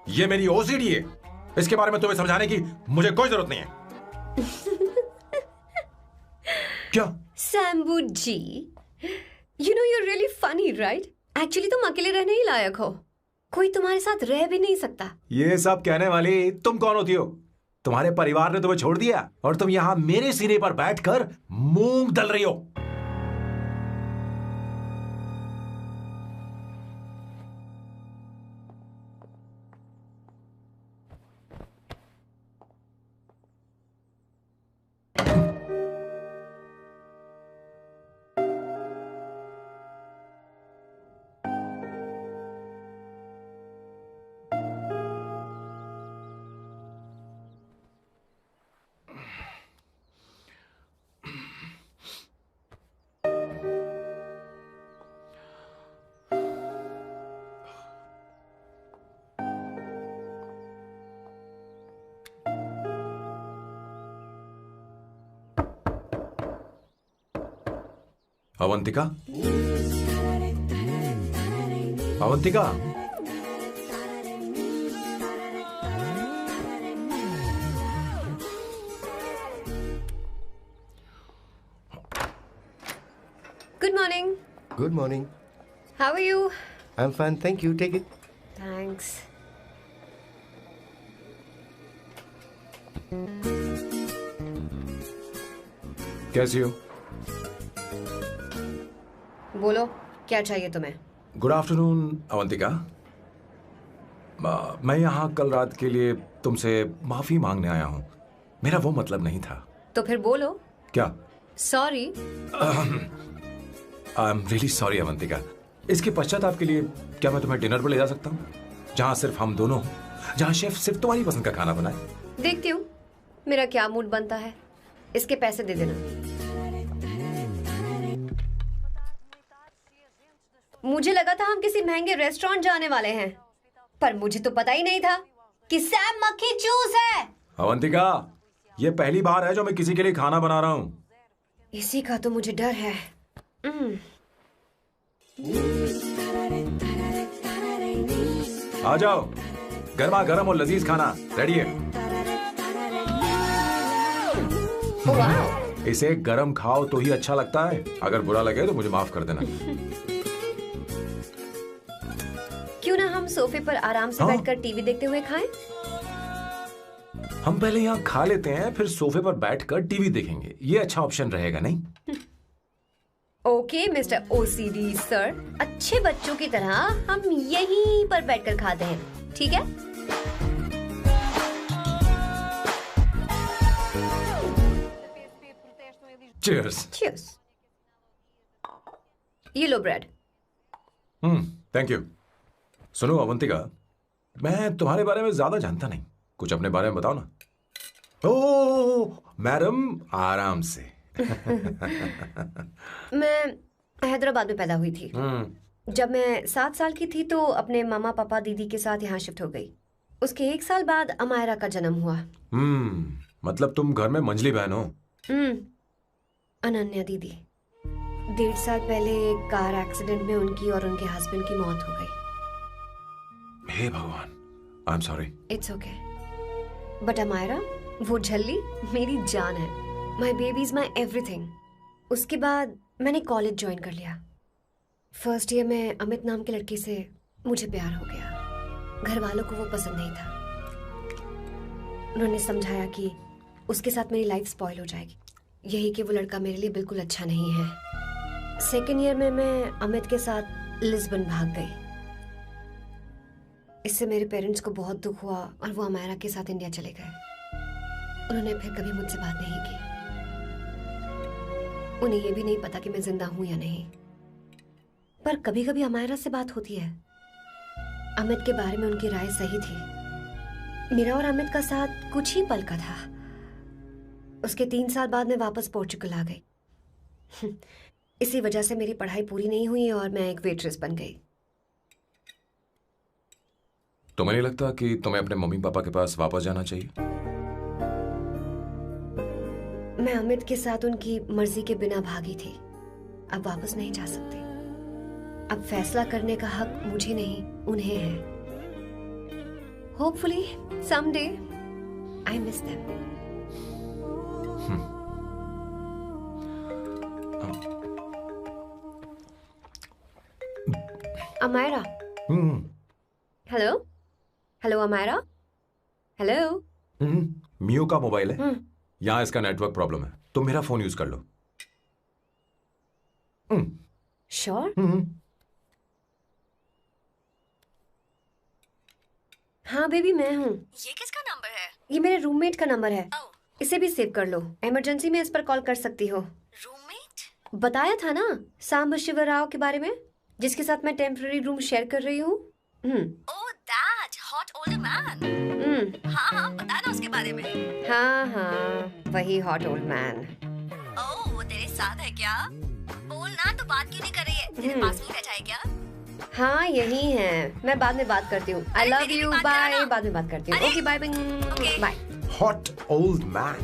ये मेरी ओसीडी है। इसके बारे में तुम्हें समझाने की मुझे कोई जरूरत नहीं है। क्या? शंभू जी, you know you're really funny, right? Actually तुम अकेले रहने ही लायक हो। कोई तुम्हारे साथ रह भी नहीं सकता। ये सब कहने वाली तुम कौन होती हो? तुम्हारे परिवार ने तुम्हें छोड़ दिया और तुम यहां मेरे सिरे पर बैठकर मूंग दल रही हो। Avantika, Avantika, Good morning. Good morning. How are you? I'm fine, thank you. Take it. Thanks. कैसी हो? बोलो, क्या चाहिए तुम्हें? Good afternoon Avantika. मैं यहाँ कल रात के लिए तुमसे माफी मांगने आया हूँ। मेरा वो मतलब नहीं था। तो फिर बोलो। क्या? Sorry. I am really sorry Avantika. इसके पश्चाताप के लिए क्या मैं तुम्हें डिनर पर ले जा सकता हूँ, जहाँ सिर्फ हम दोनों, जहाँ शेफ सिर्फ तुम्हारी पसंद का खाना बनाए? देखती हूँ मेरा क्या मूड बनता है। इसके पैसे दे देना। मुझे लगा था हम किसी महंगे रेस्टोरेंट जाने वाले हैं, पर मुझे तो पता ही नहीं था कि सैम मक्खी चूस है। अवंतिका, ये पहली बार है जो मैं किसी के लिए खाना बना रहा हूँ। इसी का तो मुझे डर है। आ जाओ, गर्मा गर्म और लजीज खाना रेडी है। इसे गरम खाओ तो ही अच्छा लगता है। अगर बुरा लगे तो मुझे माफ कर देना। क्यों ना हम सोफे पर आराम से बैठकर टीवी देखते हुए खाएं? हम पहले यहाँ खा लेते हैं, फिर सोफे पर बैठकर टीवी देखेंगे। ये अच्छा ऑप्शन रहेगा, नहीं? ओके मिस्टर ओसीडी सर, अच्छे बच्चों की तरह हम यहीं पर बैठकर खाते हैं, ठीक है? Cheers. Cheers. ये लो ब्रेड। Thank you. सुनो अवंतिका, मैं तुम्हारे बारे में ज्यादा जानता नहीं, कुछ अपने बारे में बताओ ना। ओह मैडम, आराम से। मैं हैदराबाद में पैदा हुई थी। जब मैं 7 साल की थी तो अपने मामा पापा दीदी के साथ यहाँ शिफ्ट हो गई। उसके 1 साल बाद अमायरा का जन्म हुआ। मतलब तुम घर में मंझली बहन हो? अनन्या दीदी। 1.5 साल पहले एक कार एक्सीडेंट में उनकी और उनके हस्बैंड की मौत हो गई। हे भगवान, I am sorry. It's okay. But Amayra, वो झल्ली मेरी जान है। My baby is my everything. उसके बाद मैंने कॉलेज ज्वाइन कर लिया। फर्स्ट ईयर में अमित नाम के लड़के से मुझे प्यार हो गया। घर वालों को वो पसंद नहीं था। उन्होंने समझाया कि उसके साथ मेरी लाइफ स्पॉइल हो जाएगी, यही कि वो लड़का मेरे लिए बिल्कुल अच्छा नहीं है। सेकेंड ईयर में मैं अमित के साथ लिस्बन भाग गई। इससे मेरे पेरेंट्स को बहुत दुख हुआ और वो अमायरा के साथ इंडिया चले गए। उन्होंने फिर कभी मुझसे बात नहीं की। उन्हें ये भी नहीं पता कि मैं जिंदा हूं या नहीं। पर कभी कभी अमायरा से बात होती है। अमित के बारे में उनकी राय सही थी। मेरा और अमित का साथ कुछ ही पल का था। उसके 3 साल बाद मैं वापस पोर्चुगल आ गई। इसी वजह से मेरी पढ़ाई पूरी नहीं हुई और मैं एक वेट्रेस बन गई। तुम्हें नहीं लगता कि तुम्हें अपने मम्मी पापा के पास वापस जाना चाहिए? मैं अमित के साथ उनकी मर्जी के बिना भागी थी। अब वापस नहीं जा सकती। अब फैसला करने का हक मुझे नहीं, उन्हें है। Hopefully someday I miss them. Amayra. Hello hello Amayra. Hello. मियो का मोबाइल है। यहाँ इसका नेटवर्क प्रॉब्लम है। तुम मेरा फोन यूज कर लो। श्योर? हाँ बेबी मैं हूँ। ये किसका नंबर है? ये मेरे रूममेट का नंबर है। इसे भी सेव कर लो। इमरजेंसी में इस पर कॉल कर सकती हो। रूममेट? बताया था ना सांब शिवराव के बारे में, जिसके साथ मैं टेम्पररी रूम शेयर कर रही हूँ। Oh that hot older man. हाँ हाँ बता ना उसके बारे में। हाँ वही हॉट ओल्ड मैन। ओह वो तेरे साथ है क्या? बोल ना, तो बात क्यों नहीं कर रही है? तेरे पास नहीं बैठा है क्या? हाँ यही है। मैं बाद में बात करती हूँ। I love you. बाय। बाद में बात करती हूँ। Okay bye bye. Hot old man.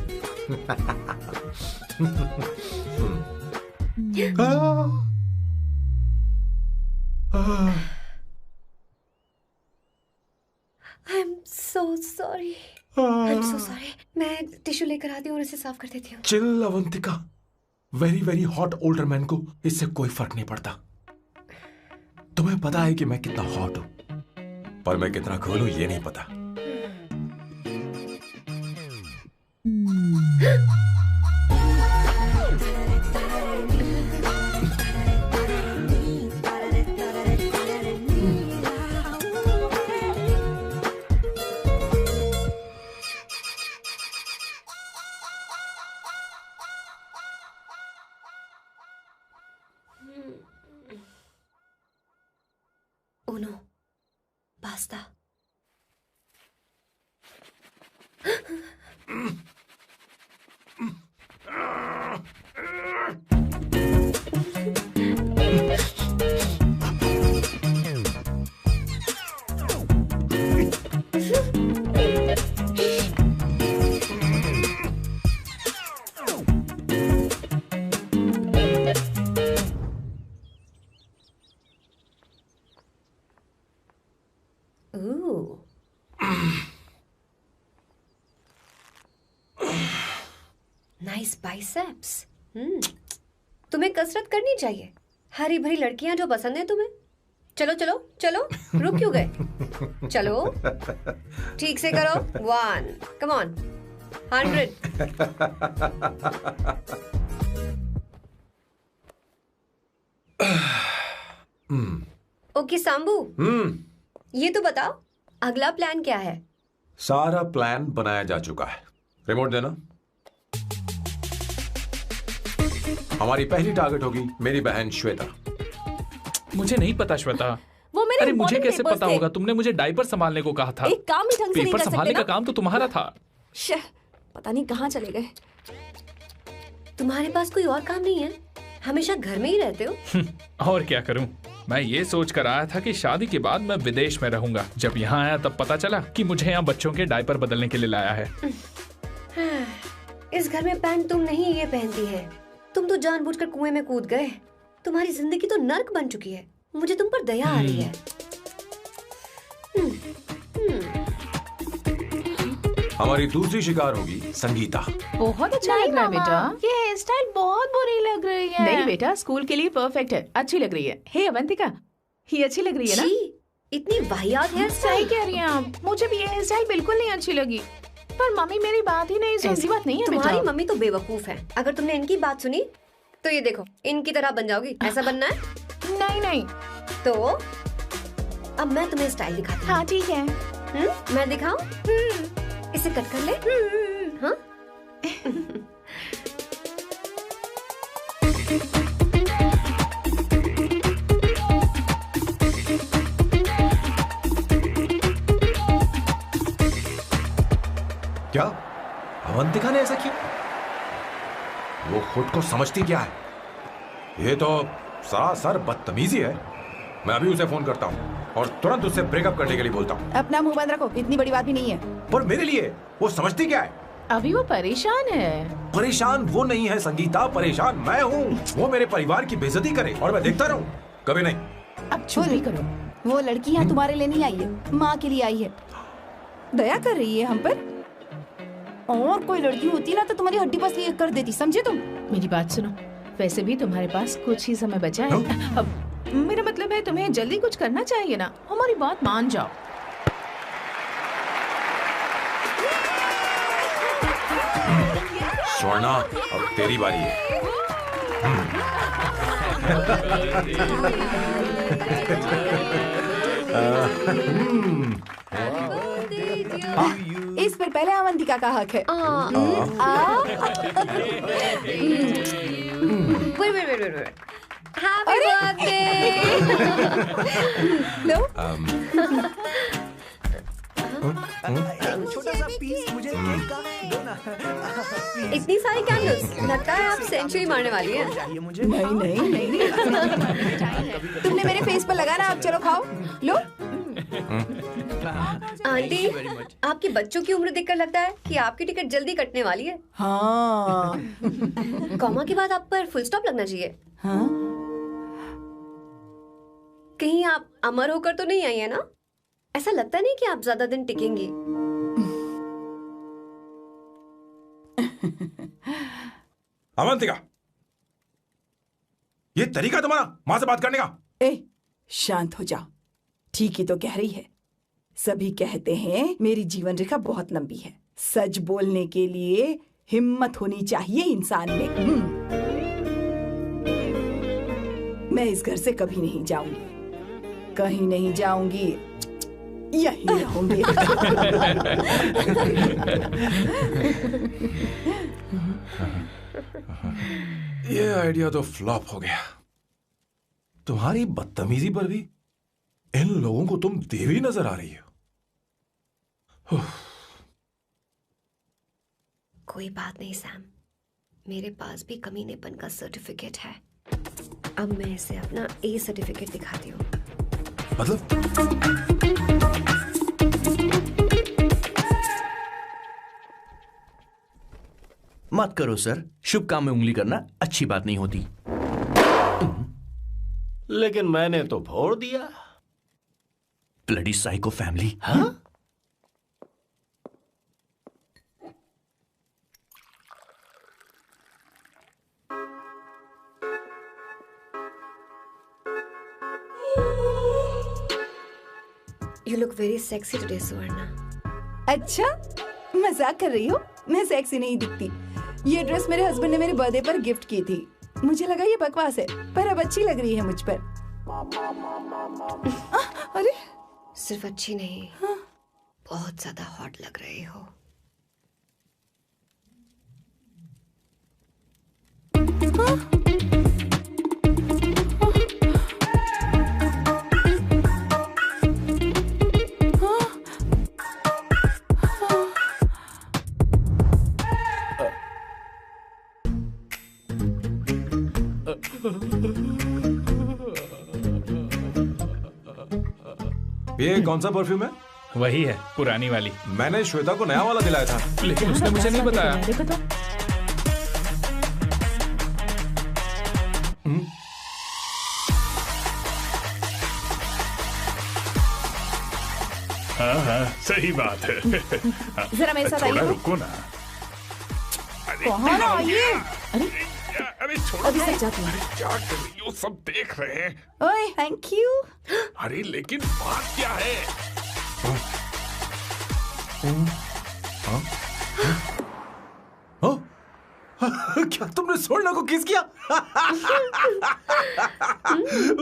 I'm so sorry. I'm so sorry. मैं टिश्यू लेकर आती हूँ और इसे साफ कर देती हूँ। Chill Avantika. Very very hot older man को इससे कोई फर्क नहीं पड़ता। तुम्हें पता है कि मैं कितना हॉट हूं, पर मैं कितना कूल हूं ये नहीं पता। Uno, basta. Ooh. Nice biceps. तुम्हें कसरत करनी चाहिए। हरी भरी लड़कियां जो पसंद है तुम्हें। चलो चलो चलो, रुक क्यों गए? चलो ठीक से करो। 1, come on, 100. ओके सांबू, ये तो बताओ अगला प्लान क्या है? सारा प्लान बनाया जा चुका है। रिमोट देना। हमारी पहली टारगेट होगी मेरी बहन श्वेता। मुझे नहीं पता श्वेता। वो मेरे अरे मुझे कैसे papers पता थे। होगा? तुमने मुझे डायपर संभालने को कहा था। एक काम ही ढंग से नहीं पेपर कर सकते संभालने ना? का काम तो तुम्हारा था। पता नहीं कहाँ चले गए। तुम्हारे पास कोई और काम नहीं है? हमेशा घर में ही रहते हो। और क्या करूं? मैं ये सोच कर आया था कि शादी के बाद मैं विदेश में रहूंगा। जब यहाँ आया तब पता चला कि मुझे यहाँ बच्चों के डायपर बदलने के लिए लाया है। इस घर में पैंट तुम नहीं ये पहनती है। तुम तो जानबूझकर कुएं में कूद गए। तुम्हारी जिंदगी तो नर्क बन चुकी है। मुझे तुम पर दया आ रही है। हमारी दूसरी शिकार होगी संगीता। बहुत अच्छा लग रहा है बेटा। ये हेयर स्टाइल बहुत बुरी लग रही है। नहीं बेटा, स्कूल के लिए परफेक्ट है, अच्छी लग रही है। हे अवंतिका, ये अच्छी लग रही है ना? इतनी वाहियात हेयर सही स्टाइल। कह रही हैं आप, मुझे भी ये हेयर स्टाइल बिल्कुल नहीं अच्छी लगी। पर मम्मी मेरी बात ही नहीं सुनती। ऐसी बात नहीं है बेटा। तुम्हारी मम्मी तो बेवकूफ है। अगर तुमने इनकी बात सुनी तो ये देखो, इनकी तरह बन जाओगी। ऐसा बनना है? नहीं नहीं। तो अब मैं तुम्हें स्टाइल दिखाती हूँ। हाँ ठीक है। मैं दिखाऊं? इसे कट कर ले। हाँ? क्या अवंतिका ने ऐसा किया? वो खुद को समझती क्या है? ये तो सरासर बदतमीजी है। मैं अभी उसे फोन करता हूँ और तुरंत उससे ब्रेकअप करने के लिए बोलता हूँ। अपना मुंह बंद रखो, इतनी बड़ी बात भी नहीं है। पर मेरे लिए वो समझती क्या है? अभी वो परेशान है। परेशान वो नहीं है संगीता, परेशान मैं हूँ। वो मेरे परिवार की बेइज्जती करे और मैं देखता रहूँ? कभी नहीं। अब चुप ही करो। वो लड़की यहाँ तुम्हारे लिए नहीं आई है, माँ के लिए आई है। दया कर रही है हम पर। और कोई लड़की होती ना तो तुम्हारी हड्डी बस ये कर देती, समझे तुम? मेरी बात सुनो, वैसे भी तुम्हारे पास कुछ ही समय बचा है। अब मेरा मतलब है तुम्हें जल्दी कुछ करना चाहिए ना। हमारी बात मान जाओ। स्वर्णा, अब तेरी बारी है। इस पर पहले अवंतिका का हक है। हैप्पी लो। छोटा सा पीस मुझे केक का दो ना। इतनी सारी कैंडल्स, लगता है आप सेंचुरी मारने वाली है। नहीं नहीं नहीं। तुमने मेरे फेस पर लगा ना, अब चलो खाओ। लो। आंटी, आपके बच्चों की उम्र देखकर लगता है कि आपकी टिकट जल्दी कटने वाली है। हाँ। कॉमा के बाद आप पर फुल स्टॉप लगना चाहिए। हाँ? कहीं आप अमर होकर तो नहीं आई है ना? ऐसा लगता नहीं कि आप ज्यादा दिन टिकेंगी। अवंतिका, ये तरीका तुम्हारा माँ से बात करने का? ए, शांत हो जाओ। ठीक ही तो कह रही है। सभी कहते हैं मेरी जीवन रेखा बहुत लंबी है। सच बोलने के लिए हिम्मत होनी चाहिए इंसान में। मैं इस घर से कभी नहीं जाऊंगी, कहीं नहीं जाऊंगी, यही रहूंगी। ये आइडिया तो फ्लॉप हो गया। तुम्हारी बदतमीजी पर भी इन लोगों को तुम देवी नजर आ रही हो। कोई बात नहीं सैम, मेरे पास भी कमीनेपन का सर्टिफिकेट है। अब मैं इसे अपना ए सर्टिफिकेट दिखाती हूँ। मतलब? मत करो सर, शुभ काम में उंगली करना अच्छी बात नहीं होती। लेकिन मैंने तो फोड़ दिया। Bloody psycho family. हाँ? You look very sexy today, सुवर्णा। अच्छा, मजाक कर रही हो? मैं सेक्सी नहीं दिखती। ये ड्रेस मेरे हस्बैंड ने मेरे बर्थडे पर गिफ्ट की थी। मुझे लगा ये बकवास है, पर अब अच्छी लग रही है मुझ पर। अरे, सिर्फ अच्छी नहीं, हाँ? बहुत ज्यादा हॉट लग रही हो। हाँ? ये कौन सा परफ्यूम है? वही है, पुरानी वाली। मैंने श्वेता को नया वाला दिलाया था, लेकिन उसने मुझे नहीं बताया। देखो तो। हाँ, सही बात है। जरा मेरे साथ थोड़ा आइए। रुको ना। अरे कहाँ क्या हो आइए? गया? अरे छोड़ो अभी ना। सच जाती हूँ। क्या कर रही हो? सब देख रहे हैं। ओए थैंक यू। अरे लेकिन बात क्या है? क्या तुमने सोना को किस किया?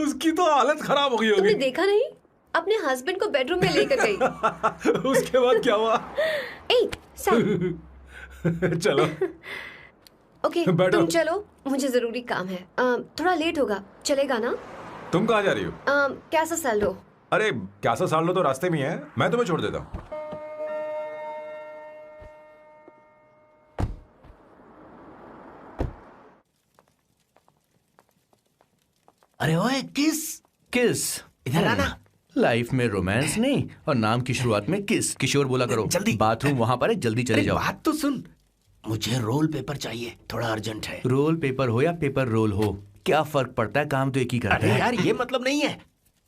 उसकी तो हालत खराब हो गई तुमने होगी। देखा नहीं? अपने हस्बैंड को बेडरूम में लेकर गई। उसके बाद क्या हुआ? ए, सर। चलो ओके, बैठो। तुम चलो, मुझे जरूरी काम है। थोड़ा लेट होगा, चलेगा ना? तुम कहाँ जा रही हो? कैसा सैल्डो? अरे कैसा साल लो तो रास्ते में ही है, मैं तुम्हें छोड़ देता हूँ। अरे ओए किस किस इधर आना। लाइफ में रोमांस नहीं और नाम की शुरुआत में किस। किशोर बोला करो। जल्दी। बाथरूम वहां पर है, जल्दी चले अरे जाओ। बात तो सुन, मुझे रोल पेपर चाहिए, थोड़ा अर्जेंट है। रोल पेपर हो या पेपर रोल हो, क्या फर्क पड़ता है? काम तो एक ही करता अरे है। यार ये मतलब नहीं है,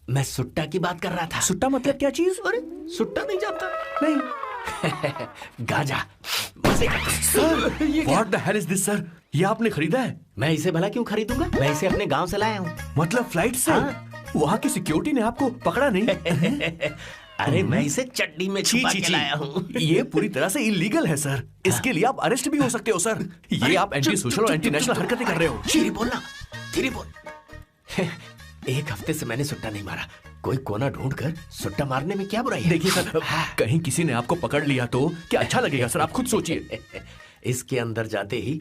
मैं सुट्टा की बात कर रहा था। सुट्टा मतलब क्या चीज? अरे सुट्टा नहीं जानता? नहीं। गाजा मजे का। Sir, what the hell is this sir? ये आपने खरीदा है? मैं इसे भला क्यों खरीदूंगा? मैं इसे अपने गांव से लाया हूँ। मतलब फ्लाइट से? हाँ। वहाँ की सिक्योरिटी ने आपको पकड़ा नहीं? अरे मैं इसे चड्डी में छुपा के लाया हूँ। ये पूरी तरह से इलीगल है सर। इसके लिए आप अरेस्ट भी हो सकते हो सर। ये आप एंटी सोशल और एंटी नेशनल हरकतें कर रहे हो। धीरे बोलना, धीरे बोल। एक हफ्ते से मैंने सुट्टा नहीं मारा, कोई कोना ढूंढकर सुट्टा मारने में क्या बुराई है? देखिए सर, कहीं किसी ने आपको पकड़ लिया तो क्या अच्छा लगेगा सर? आप खुद सोचिए। इसके अंदर जाते ही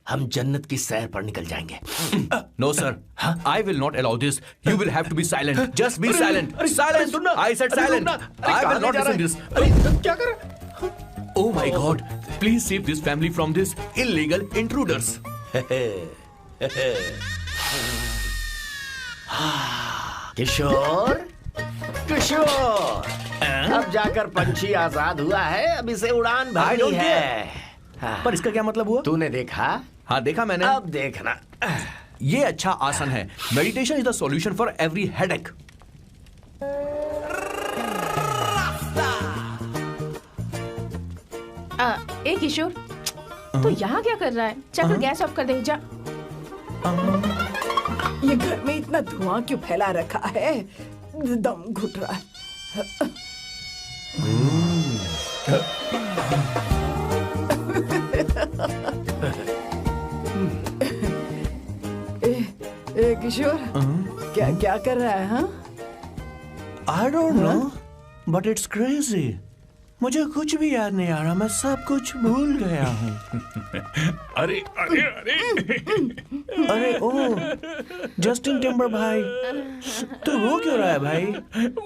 हम जन्नत की सैर पर निकल जाएंगे। No sir, I will not allow this. You will have to be silent. Just be silent. Silent. I said silent. I will not listen this. क्या कर रहा है? Oh my God! Please save this family from this illegal intruders. किशोर, किशोर, अब जाकर पंछी आजाद हुआ है, अब इसे उड़ान I भरनी don't है। पर इसका क्या मतलब हुआ? तूने देखा? हाँ देखा मैंने। अब देखना। ये अच्छा आसन है। Meditation is the solution for every headache. ए किशोर, तू यहाँ क्या कर रहा है? जाकर गैस ऑफ कर दे जा। ये घर में इतना धुआं क्यों फैला रखा है? दम घुट रहा है। ए किशोर, क्या क्या कर रहा है? हाँ, I don't know, but it's crazy. मुझे कुछ भी याद नहीं आ रहा। मैं सब कुछ भूल गया हूँ। अरे अरे अरे अरे ओ, जस्टिन टिम्बर भाई, तू रो क्यों रहा है भाई?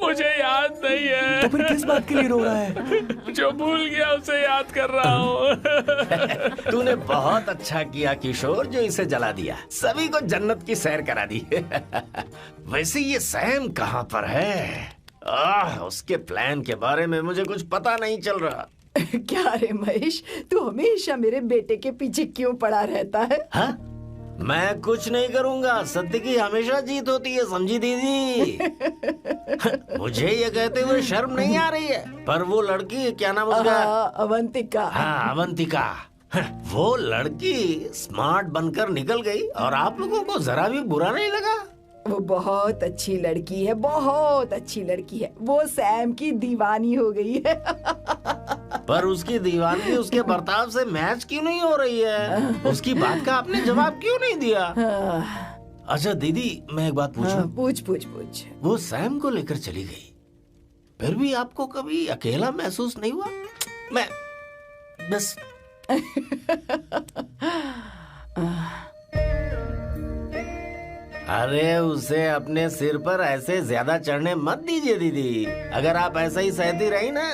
मुझे याद नहीं है। तो फिर किस बात के लिए रो रहा है? जो भूल गया उसे याद कर रहा हूँ। तूने बहुत अच्छा किया किशोर, जो इसे जला दिया, सभी को जन्नत की सैर करा दी। वैसे ये सैम कहाँ पर है? उसके प्लान के बारे में मुझे कुछ पता नहीं चल रहा। क्या रे महेश, तू हमेशा मेरे बेटे के पीछे क्यों पड़ा रहता है? हाँ? मैं कुछ नहीं करूंगा, सत्य की हमेशा जीत होती है, समझी दीदी? मुझे ये कहते हुए शर्म नहीं आ रही है, पर वो लड़की, क्या नाम उसका? अवंतिका। हाँ अवंतिका, वो लड़की स्मार्ट बनकर निकल गई और आप लोगों को जरा भी बुरा नहीं लगा? वो बहुत अच्छी लड़की है, बहुत अच्छी लड़की है। वो सैम की दीवानी हो गई है। पर उसकी दीवानगी उसके बर्ताव से मैच क्यों नहीं हो रही है? उसकी बात का आपने जवाब क्यों नहीं दिया? अच्छा दीदी, मैं एक बात पूछूं? पूछ पूछ पूछ। वो सैम को लेकर चली गई, फिर भी आपको कभी अकेला महसूस नहीं हुआ? मैं बस अरे उसे अपने सिर पर ऐसे ज्यादा चढ़ने मत दीजिए दीदी। अगर आप ऐसा ही सहती रही ना,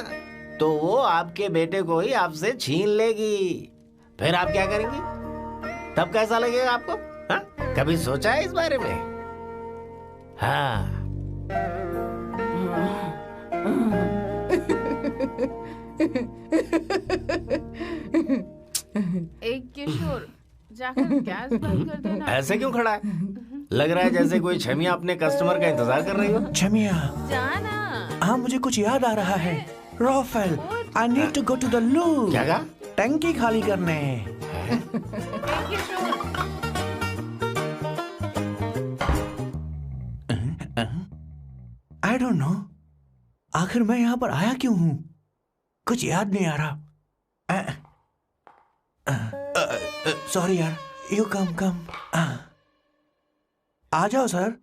तो वो आपके बेटे को ही आपसे छीन लेगी। फिर आप क्या करेंगी? तब कैसा लगेगा आपको? हाँ? कभी सोचा है इस बारे में? हाँ। एक किशोर, जाकर गैस बंद कर देना। ऐसे क्यों खड़ा है? लग रहा है जैसे कोई छमिया अपने कस्टमर का इंतजार कर रही हो। छमिया? जाना। हाँ मुझे कुछ याद आ रहा है। Raphael, I need to go to the loo. क्या कहा? टंकी खाली करने। आई डोंट नो, आखिर मैं यहाँ पर आया क्यों हूँ? कुछ याद नहीं आ रहा। सॉरी यार, यू कम। आ जाओ सर।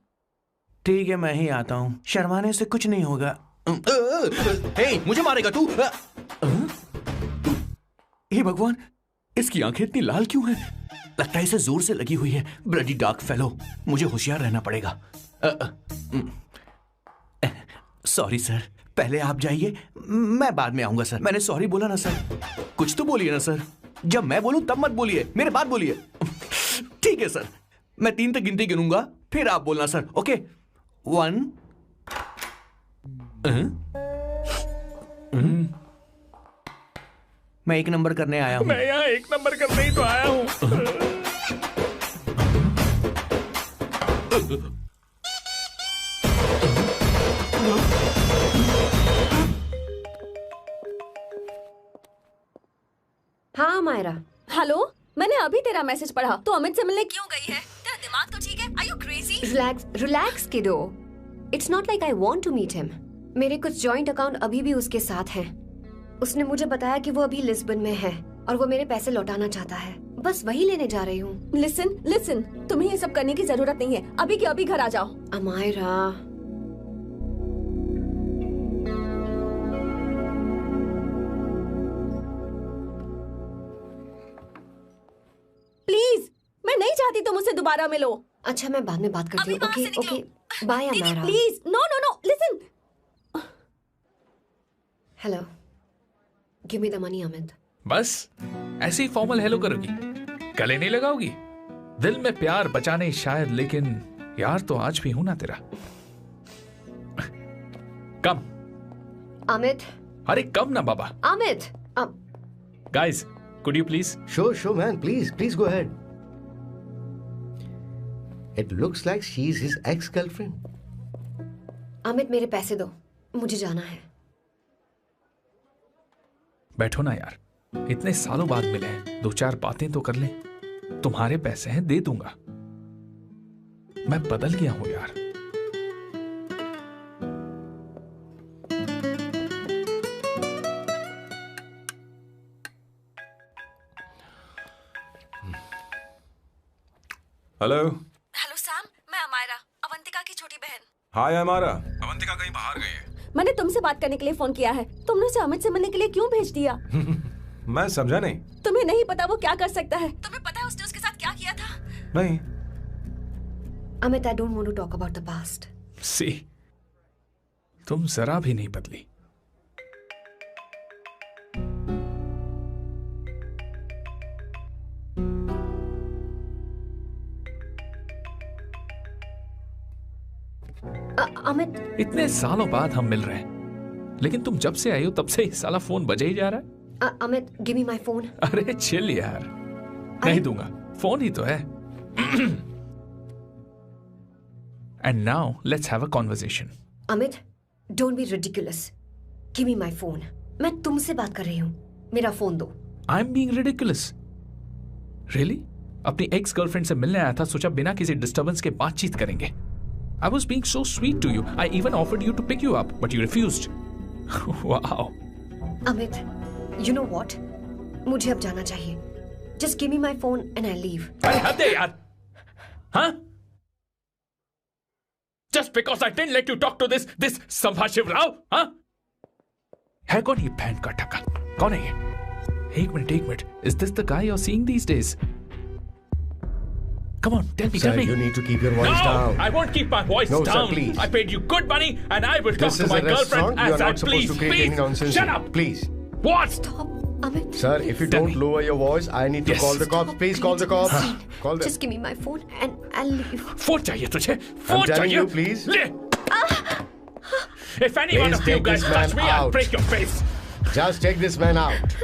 ठीक है, मैं ही आता हूँ, शर्माने से कुछ नहीं होगा। हे, मुझे मारेगा तू? हे भगवान, इसकी आंखें इतनी लाल क्यों हैं? लगता है इसे जोर से लगी हुई है। ब्लडी डार्क फेलो, मुझे होशियार रहना पड़ेगा। सॉरी सर, पहले आप जाइए, मैं बाद में आऊंगा सर। मैंने सॉरी बोला ना सर। कुछ तो बोलिए ना सर। जब मैं बोलूं तब मत बोलिए, मेरे बाद बोलिए। ठीक है सर, मैं 3 तक गिनती गिनूंगा, फिर आप बोलना सर। ओके, 1। मैं 1 नंबर करने आया हूँ। मैं यहाँ 1 नंबर करने ही तो आया हूँ। हाँ मायरा। हेलो, मैंने अभी तेरा मैसेज पढ़ा। तो अमित से मिलने क्यों गई है? तेरा दिमाग तो ठीक है? Are you crazy? Relax kiddo. It's not like I want to meet him. मेरे कुछ जॉइंट अकाउंट अभी भी उसके साथ हैं। उसने मुझे बताया कि वो अभी लिस्बन में है और वो मेरे पैसे लौटाना चाहता है। बस वही लेने जा रही हूँ। लिसन, तुम्हें ये सब करने की जरूरत नहीं है। अभी के अभी घर आ जाओ। अमायरा, प्लीज, मैं नहीं चाहती तुम मुझसे दोबारा मिलो। अच्छा, मैं बाद में बात करती हूँ। Okay, bye Amayra. Please, no, listen. Hello, give me the money Amit. बस ऐसे ही फॉर्मल हेलो करोगी, गले नहीं लगाओगी? दिल में प्यार बचा नहीं शायद, लेकिन यार तो आज भी हूं ना तेरा। कम अमित। अरे कम ना बाबा। Amit, guys, could you please? Sure, man. Please go ahead. It looks like she's his ex-girlfriend. Amit, मेरे पैसे दो, मुझे जाना है। बैठो ना यार, इतने सालों बाद मिले हैं, 2-4 बातें तो कर लें। तुम्हारे पैसे हैं, दे दूंगा। मैं बदल गया हूं यार। हेलो सैम, मैं अमायरा, अवंतिका की छोटी बहन। हाय अमारा। अवंतिका कहीं बाहर गई है। मैंने तुमसे बात करने के लिए फोन किया है। तुमने उसे अमित से मिलने के लिए क्यों भेज दिया? मैं समझा नहीं। तुम्हें नहीं पता वो क्या कर सकता है? तुम्हें पता है उसने उसके साथ क्या किया था? नहीं। Amit, I don't want to talk about the past. See, तुम जरा भी नहीं बदली। अमित, इतने सालों बाद हम मिल रहे हैं, लेकिन तुम जब से आई हो तब से ही साला फोन बजे ही जा रहा है। Amit, give me my phone. अरे चिल यार, नहीं दूंगा, फोन ही तो है। And now let's have a conversation. Amit, don't be ridiculous. Give me my phone. मैं तुमसे बात कर रही हूँ, मेरा फोन दो। I am being ridiculous? Really? अपनी एक्स गर्लफ्रेंड से मिलने आया था, सोचा बिना किसी डिस्टर्बेंस के बातचीत करेंगे। I was being so sweet to you. I even offered you to pick you up, but you refused. Wow. Amit, you know what? मुझे अब जाना चाहिए. Just give me my phone and I'll leave. अरे हद है यार. हाँ? Just because I didn't let you talk to this संभाशिव Rao, हाँ? है कौन ये बहन का टका? कौन है ये? एक minute. Is this the guy you're seeing these days? Come on, tell me. Sir, you need to keep your voice down. No, I won't keep my voice No, down. sir, please. I paid you good money, and I will talk to my girlfriend as I please. Please, shut up. Please. What? Stop, Amit. Sir, if you don't lower your voice, I need to call the cops. Please call the cops. Call them. Just give me my phone and I'll leave. Phone चाहिए तुझे? I'm Phone telling चाहिए? you, please. ले. If any one Please of you take guys this touch man me, I'll out. break your face. Just take this man out.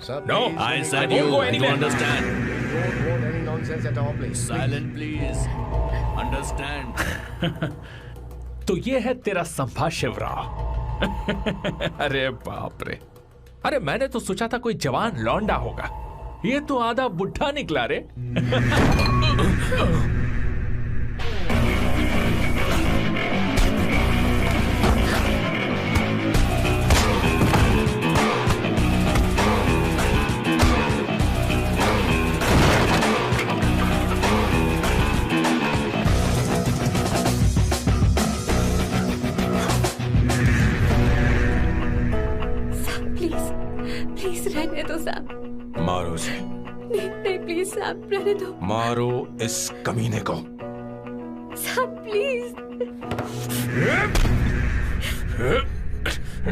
Sir, No, please, I please, said I you. won't go You anywhere. understand? Don't want any nonsense at all, please. Silent, please. Understand? तो ये है तेरा संभा शिवराव। अरे बाप रे, अरे मैंने तो सोचा था कोई जवान लौंडा होगा, ये तो आधा बुढ़ा निकला रे। प्लीज रहने दो साहब। मारो उसे, नहीं प्लीज साहब रहने दो। मारो इस कमीने को। साहब प्लीज।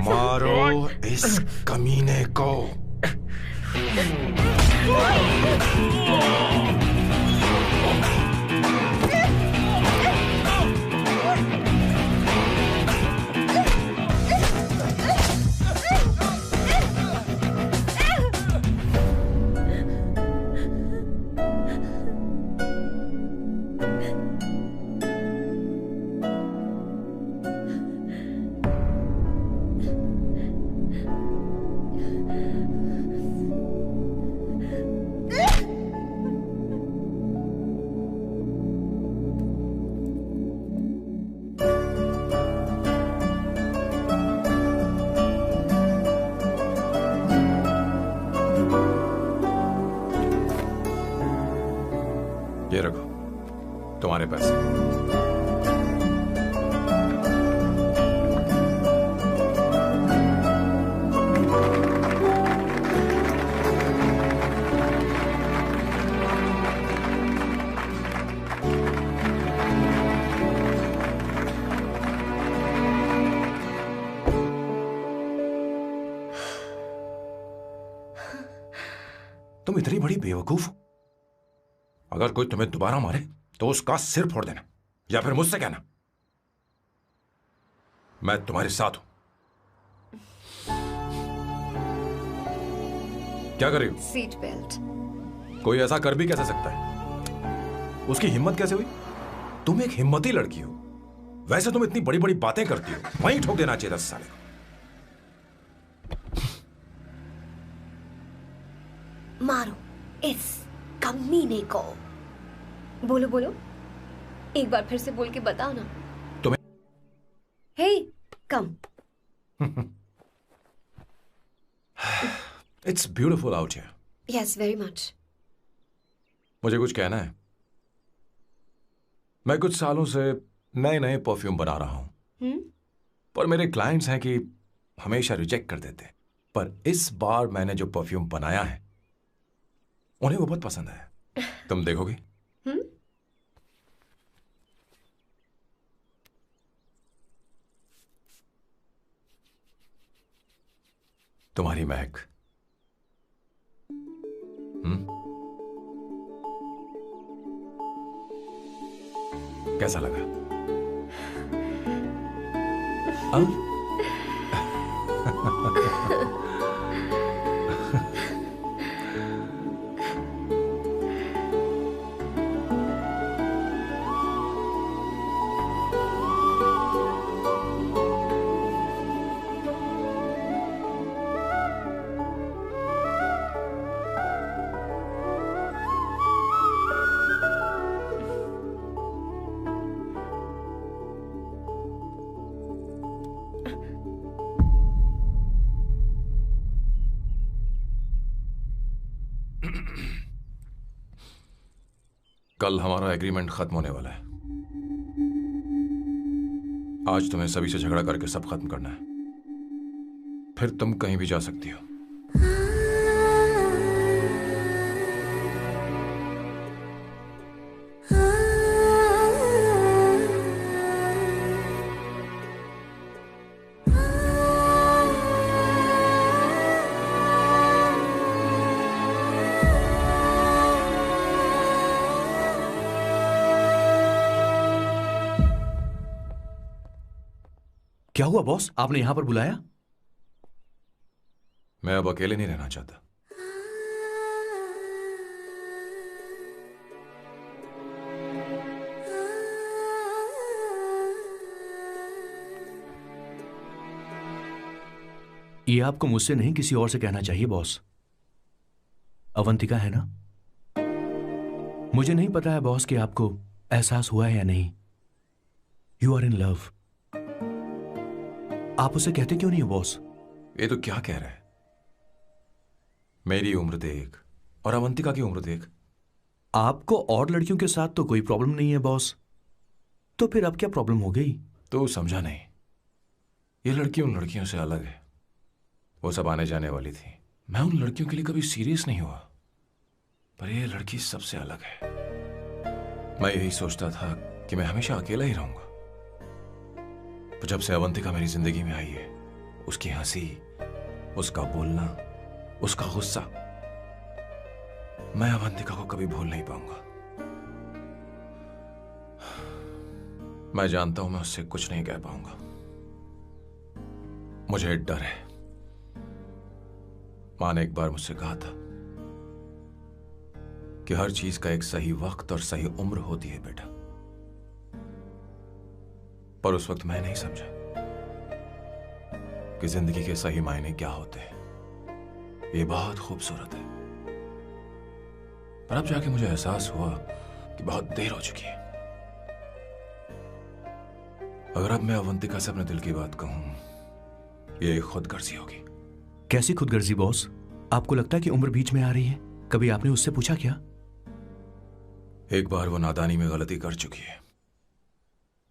मारो इस कमीने को। ये रखो तुम्हारे पैसे। तुम इतनी बड़ी बेवकूफ हो, अगर कोई तुम्हें दोबारा मारे तो उसका सिर फोड़ देना, या फिर मुझसे कहना मैं तुम्हारे साथ हूं। क्या कर रही हो? Seat belt. कोई ऐसा कर भी कैसे सकता है? उसकी हिम्मत कैसे हुई? तुम एक हिम्मती लड़की हो, वैसे तुम इतनी बड़ी बड़ी बातें करती हो, वहीं ठोक देना चाहिए था साले को। मारो इस कमीने को। बोलो बोलो, एक बार फिर से बोल के बताओ ना। तुम्हें hey come. It's beautiful out here. Yes very much. मुझे कुछ कहना है। मैं कुछ सालों से नए नए परफ्यूम बना रहा हूं, पर मेरे क्लाइंट्स हैं कि हमेशा रिजेक्ट कर देते हैं, पर इस बार मैंने जो परफ्यूम बनाया है उन्हें वो बहुत पसंद आया। तुम देखोगे? तुम्हारी महक। कैसा लगा? कल हमारा एग्रीमेंट खत्म होने वाला है। आज तुम्हें सभी से झगड़ा करके सब खत्म करना है, फिर तुम कहीं भी जा सकती हो। क्या हुआ बॉस, आपने यहां पर बुलाया? मैं अब अकेले नहीं रहना चाहता। ये आपको मुझसे नहीं किसी और से कहना चाहिए बॉस। अवंतिका है ना? मुझे नहीं पता है बॉस कि आपको एहसास हुआ है या नहीं। You are in love. आप उसे कहते क्यों नहीं हो बॉस? ये तो क्या कह रहा है? मेरी उम्र देख और अवंतिका की उम्र देख। आपको और लड़कियों के साथ तो कोई प्रॉब्लम नहीं है बॉस, तो फिर अब क्या प्रॉब्लम हो गई? तो समझा नहीं। ये लड़की उन लड़कियों से अलग है। वो सब आने जाने वाली थी। मैं उन लड़कियों के लिए कभी सीरियस नहीं हुआ, पर ये लड़की सबसे अलग है। मैं यही सोचता था कि मैं हमेशा अकेला ही रहूंगा, पर जब से अवंतिका मेरी जिंदगी में आई है, उसकी हंसी, उसका बोलना, उसका गुस्सा, मैं अवंतिका को कभी भूल नहीं पाऊंगा। मैं जानता हूं मैं उससे कुछ नहीं कह पाऊंगा। मुझे डर है। मां ने एक बार मुझसे कहा था कि हर चीज का एक सही वक्त और सही उम्र होती है बेटा, पर उस वक्त मैं नहीं समझा कि जिंदगी के सही मायने क्या होते हैं। ये बहुत खूबसूरत है, पर अब जाके मुझे एहसास हुआ कि बहुत देर हो चुकी है। अगर अब मैं अवंतिका से अपने दिल की बात कहूं, ये खुदगर्जी होगी। कैसी खुदगर्जी बॉस? आपको लगता है कि उम्र बीच में आ रही है? कभी आपने उससे पूछा क्या? एक बार वो नादानी में गलती कर चुकी है।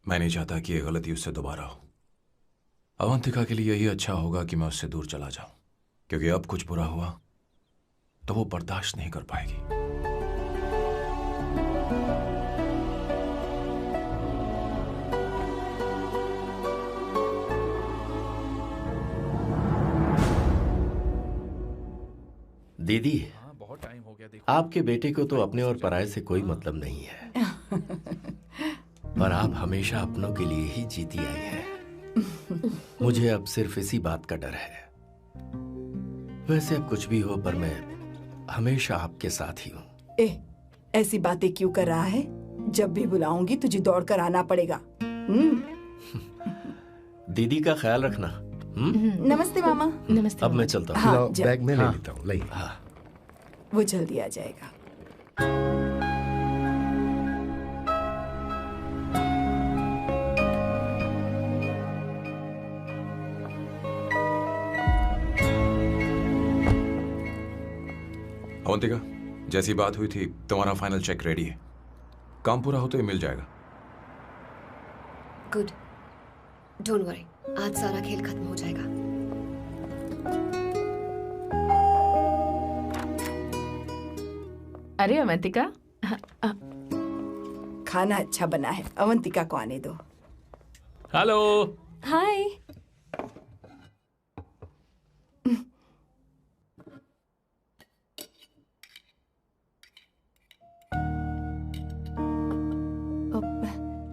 मैं नहीं चाहता कि ये गलती उससे दोबारा हो। अवंतिका के लिए यही अच्छा होगा कि मैं उससे दूर चला जाऊं, क्योंकि अब कुछ बुरा हुआ तो वो बर्दाश्त नहीं कर पाएगी। दीदी, बहुत टाइम हो गया। देखो आपके बेटे को तो अपने और पराये से कोई मतलब नहीं है, पर आप हमेशा अपनों के लिए ही जीती आई हैं। मुझे अब सिर्फ इसी बात का डर है। वैसे अब कुछ भी हो, पर मैं हमेशा आपके साथ ही हूँ। ऐसी बातें क्यों कर रहा है? जब भी बुलाऊंगी तुझे दौड़कर आना पड़ेगा। दीदी का ख्याल रखना। नमस्ते मामा। नमस्ते। अब मैं चलता हूँ। हाँ, बैग में ले लेता हूँ। हाँ। वो जल्दी आ जाएगा। अवंतिका, जैसी बात हुई थी, तुम्हारा फाइनल चेक रेडी है। काम पूरा हो तो ये मिल जाएगा। गुड, डोंट वरी, आज सारा खेल खत्म हो जाएगा। अरे अवंतिका, खाना अच्छा बना है, अवंतिका को आने दो। हेलो। हाय।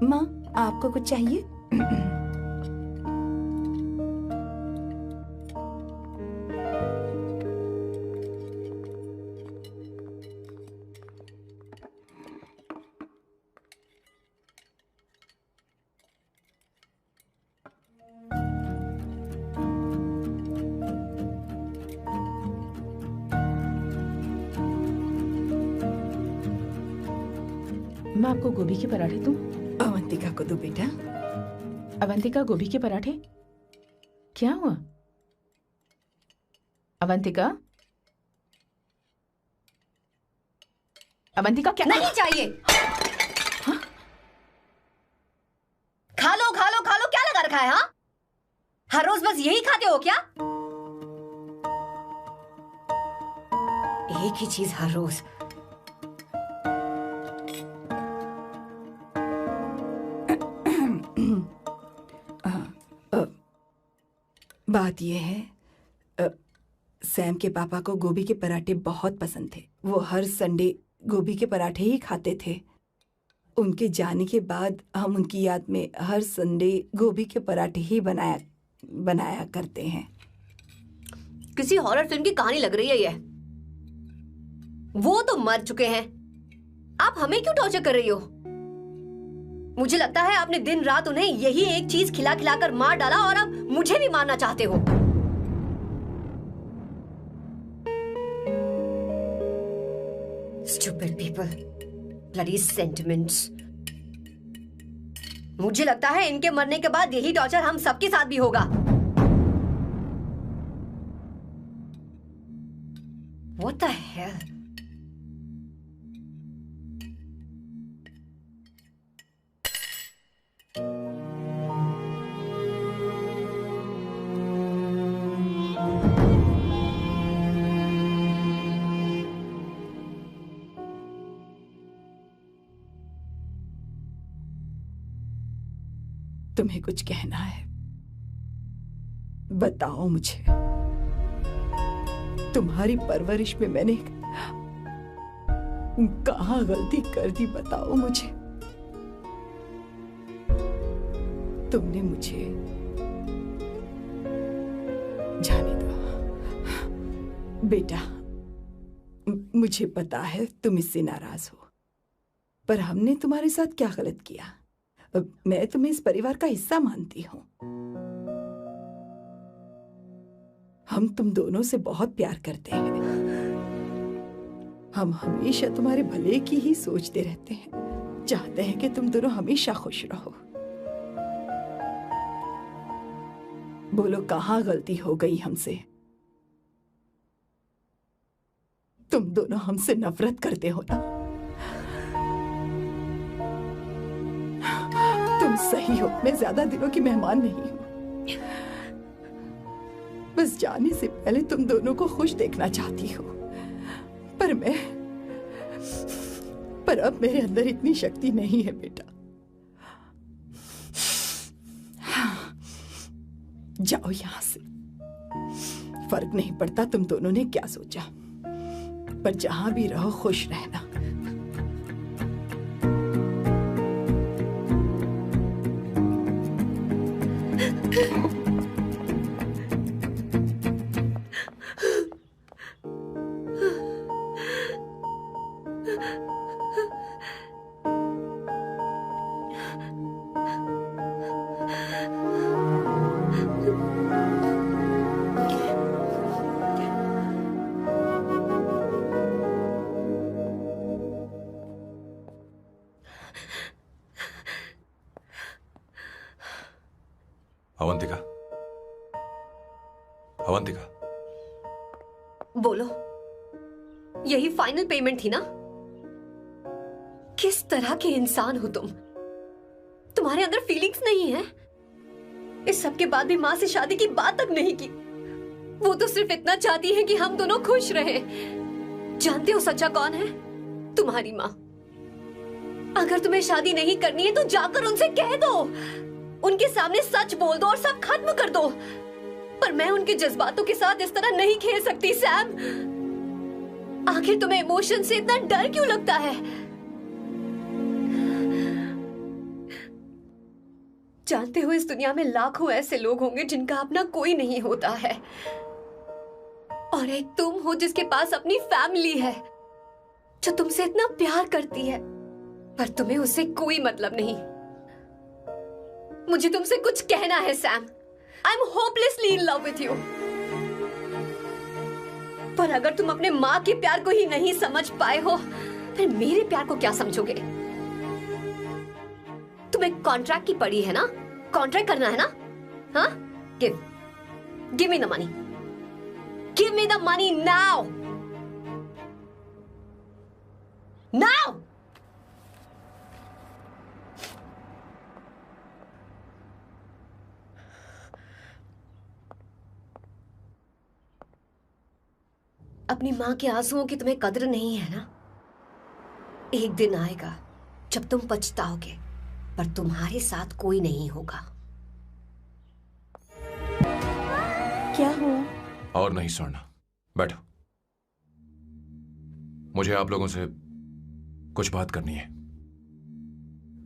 माँ, आपको कुछ चाहिए? मैं आपको गोभी के पराठे दूं? अवंतिका को दो बेटा। अवंतिका, गोभी के पराठे? क्या हुआ अवंतिका? अवंतिका, क्या? नहीं चाहिए। हाँ? खा लो खा लो खा लो, क्या लगा रखा है? हाँ, हर रोज बस यही खाते हो क्या? एक ही चीज हर रोज। बात यह है, सैम के पापा को गोभी के पराठे बहुत पसंद थे। वो हर संडे गोभी के पराठे ही खाते थे। उनके जाने के बाद हम उनकी याद में हर संडे गोभी के पराठे ही बनाया करते हैं। किसी हॉरर फिल्म की कहानी लग रही है ये। वो तो मर चुके हैं, आप हमें क्यों टॉर्चर कर रही हो? मुझे लगता है आपने दिन रात उन्हें यही एक चीज खिला खिलाकर मार डाला और अब मुझे भी मारना चाहते हो। Stupid people. Bloody sentiments. मुझे लगता है इनके मरने के बाद यही टॉर्चर हम सबके साथ भी होगा. What the hell? तुम्हें कुछ कहना है? बताओ मुझे. तुम्हारी परवरिश में मैंने कहाँ गलती कर दी, बताओ मुझे. तुमने मुझे जाने दो बेटा. मुझे पता है तुम इससे नाराज हो, पर हमने तुम्हारे साथ क्या गलत किया? मैं तुम्हें इस परिवार का हिस्सा मानती हूं. हम तुम दोनों से बहुत प्यार करते हैं. हम हमेशा तुम्हारे भले की ही सोचते रहते हैं. चाहते हैं कि तुम दोनों हमेशा खुश रहो. बोलो कहाँ गलती हो गई हमसे? तुम दोनों हमसे नफरत करते हो ना? तुम सही हो, मैं ज्यादा दिनों की मेहमान नहीं हूं. बस जाने से पहले तुम दोनों को खुश देखना चाहती हूँ. पर अब मेरे अंदर इतनी शक्ति नहीं है बेटा. जाओ यहां से. फर्क नहीं पड़ता तुम दोनों ने क्या सोचा, पर जहां भी रहो खुश रहना. अवंतिका, अवंतिका, बोलो. यही फाइनल पेमेंट थी ना? किस तरह के इंसान हो तुम? तुम्हारे अंदर फीलिंग्स नहीं है? इस सब के बाद भी माँ से शादी की बात तक नहीं की. वो तो सिर्फ इतना चाहती है कि हम दोनों खुश रहें. जानते हो सच्चा कौन है? तुम्हारी माँ. अगर तुम्हें शादी नहीं करनी है तो जाकर उनसे कह दो. उनके सामने सच बोल दो और सब खत्म कर दो. पर मैं उनके जज्बातों के साथ इस तरह नहीं खेल सकती सैम. आखिर तुम्हें इमोशन से इतना डर क्यों लगता है? जानते हो इस दुनिया में लाखों ऐसे लोग होंगे जिनका अपना कोई नहीं होता है, और एक तुम हो जिसके पास अपनी फैमिली है जो तुमसे इतना प्यार करती है, पर तुम्हें उससे कोई मतलब नहीं. मुझे तुमसे कुछ कहना है Sam. I am hopelessly in love with you. पर अगर तुम अपने माँ के प्यार को ही नहीं समझ पाए हो, फिर मेरे प्यार को क्या समझोगे? तुम्हें कॉन्ट्रैक्ट की पड़ी है ना? कॉन्ट्रैक्ट करना है ना? हाँ? Give me the money. Give me the money now. Now. अपनी माँ के आंसुओं की तुम्हें कदर नहीं है ना? एक दिन आएगा जब तुम पछताओगे, पर तुम्हारे साथ कोई नहीं होगा. क्या हुआ? और नहीं स्वर्णा, बैठो. मुझे आप लोगों से कुछ बात करनी है.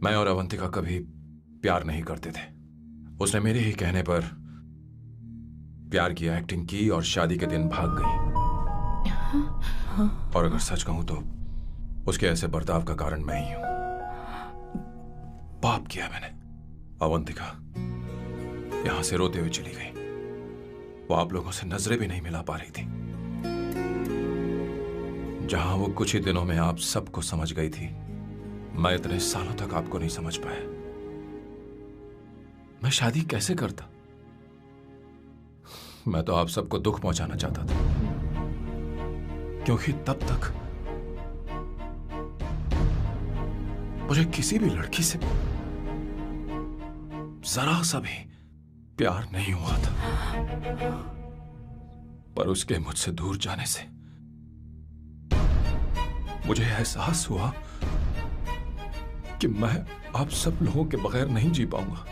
मैं और अवंतिका कभी प्यार नहीं करते थे. उसने मेरे ही कहने पर प्यार की एक्टिंग की और शादी के दिन भाग गई. और अगर सच कहूं तो उसके ऐसे बर्ताव का कारण मैं ही हूं. पाप किया मैंने. अवंतिका यहां से रोते हुए चली गई. वो आप लोगों से नजरें भी नहीं मिला पा रही थी. जहां वो कुछ ही दिनों में आप सबको समझ गई थी, मैं इतने सालों तक आपको नहीं समझ पाया। मैं शादी कैसे करता? मैं तो आप सबको दुख पहुंचाना चाहता था, क्योंकि तब तक मुझे किसी भी लड़की से जरा सा भी प्यार नहीं हुआ था। पर उसके मुझसे दूर जाने से मुझे एहसास हुआ कि मैं आप सब लोगों के बगैर नहीं जी पाऊंगा।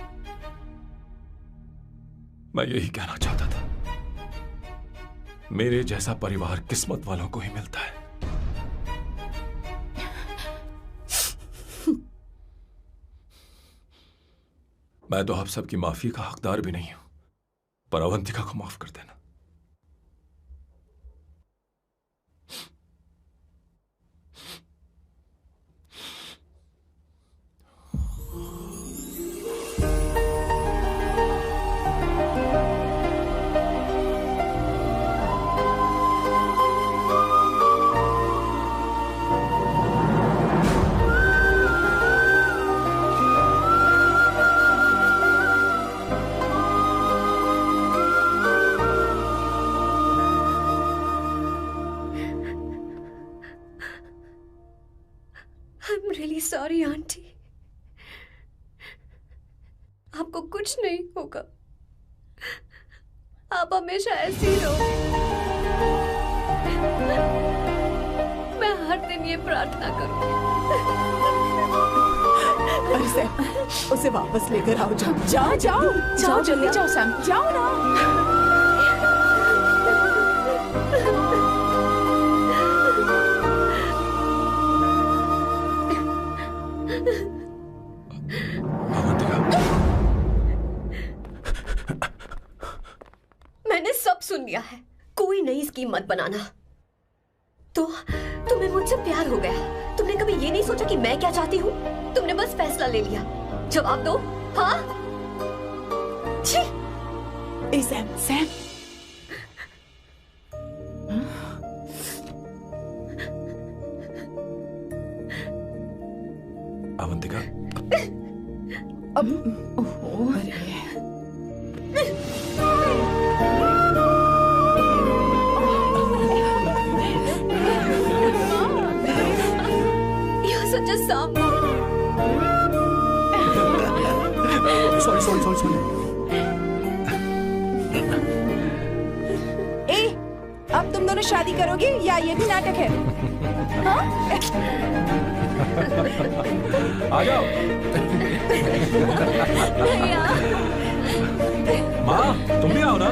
मैं यही कहना चाहता था, मेरे जैसा परिवार किस्मत वालों को ही मिलता है। मैं तो आप सबकी माफी का हकदार भी नहीं हूं, पर अवंतिका को माफ कर देना। सॉरी आंटी, आपको कुछ नहीं होगा। आप हमेशा ऐसी ही रहो। मैं हर दिन ये प्रार्थना करूंगी। अरे सैम, उसे वापस लेकर आओ। जाओ जाओ जाओ जल्दी जाओ सैम, जाओ ना। मैंने सब सुन लिया है, कोई नई स्कीम मत बनाना। तो तुम्हें मुझसे प्यार हो गया, तुमने कभी ये नहीं सोचा कि मैं क्या चाहती हूँ? तुमने बस फैसला ले लिया। जवाब दो। हाँ? छी! ए सैम, सैम। अवंतिका, अब अरे You're such a soft. Sorry. ए, अब तुम दोनों शादी करोगे या ये भी नाटक है? हाँ? आ जाओ। माँ, तुम भी आओ ना।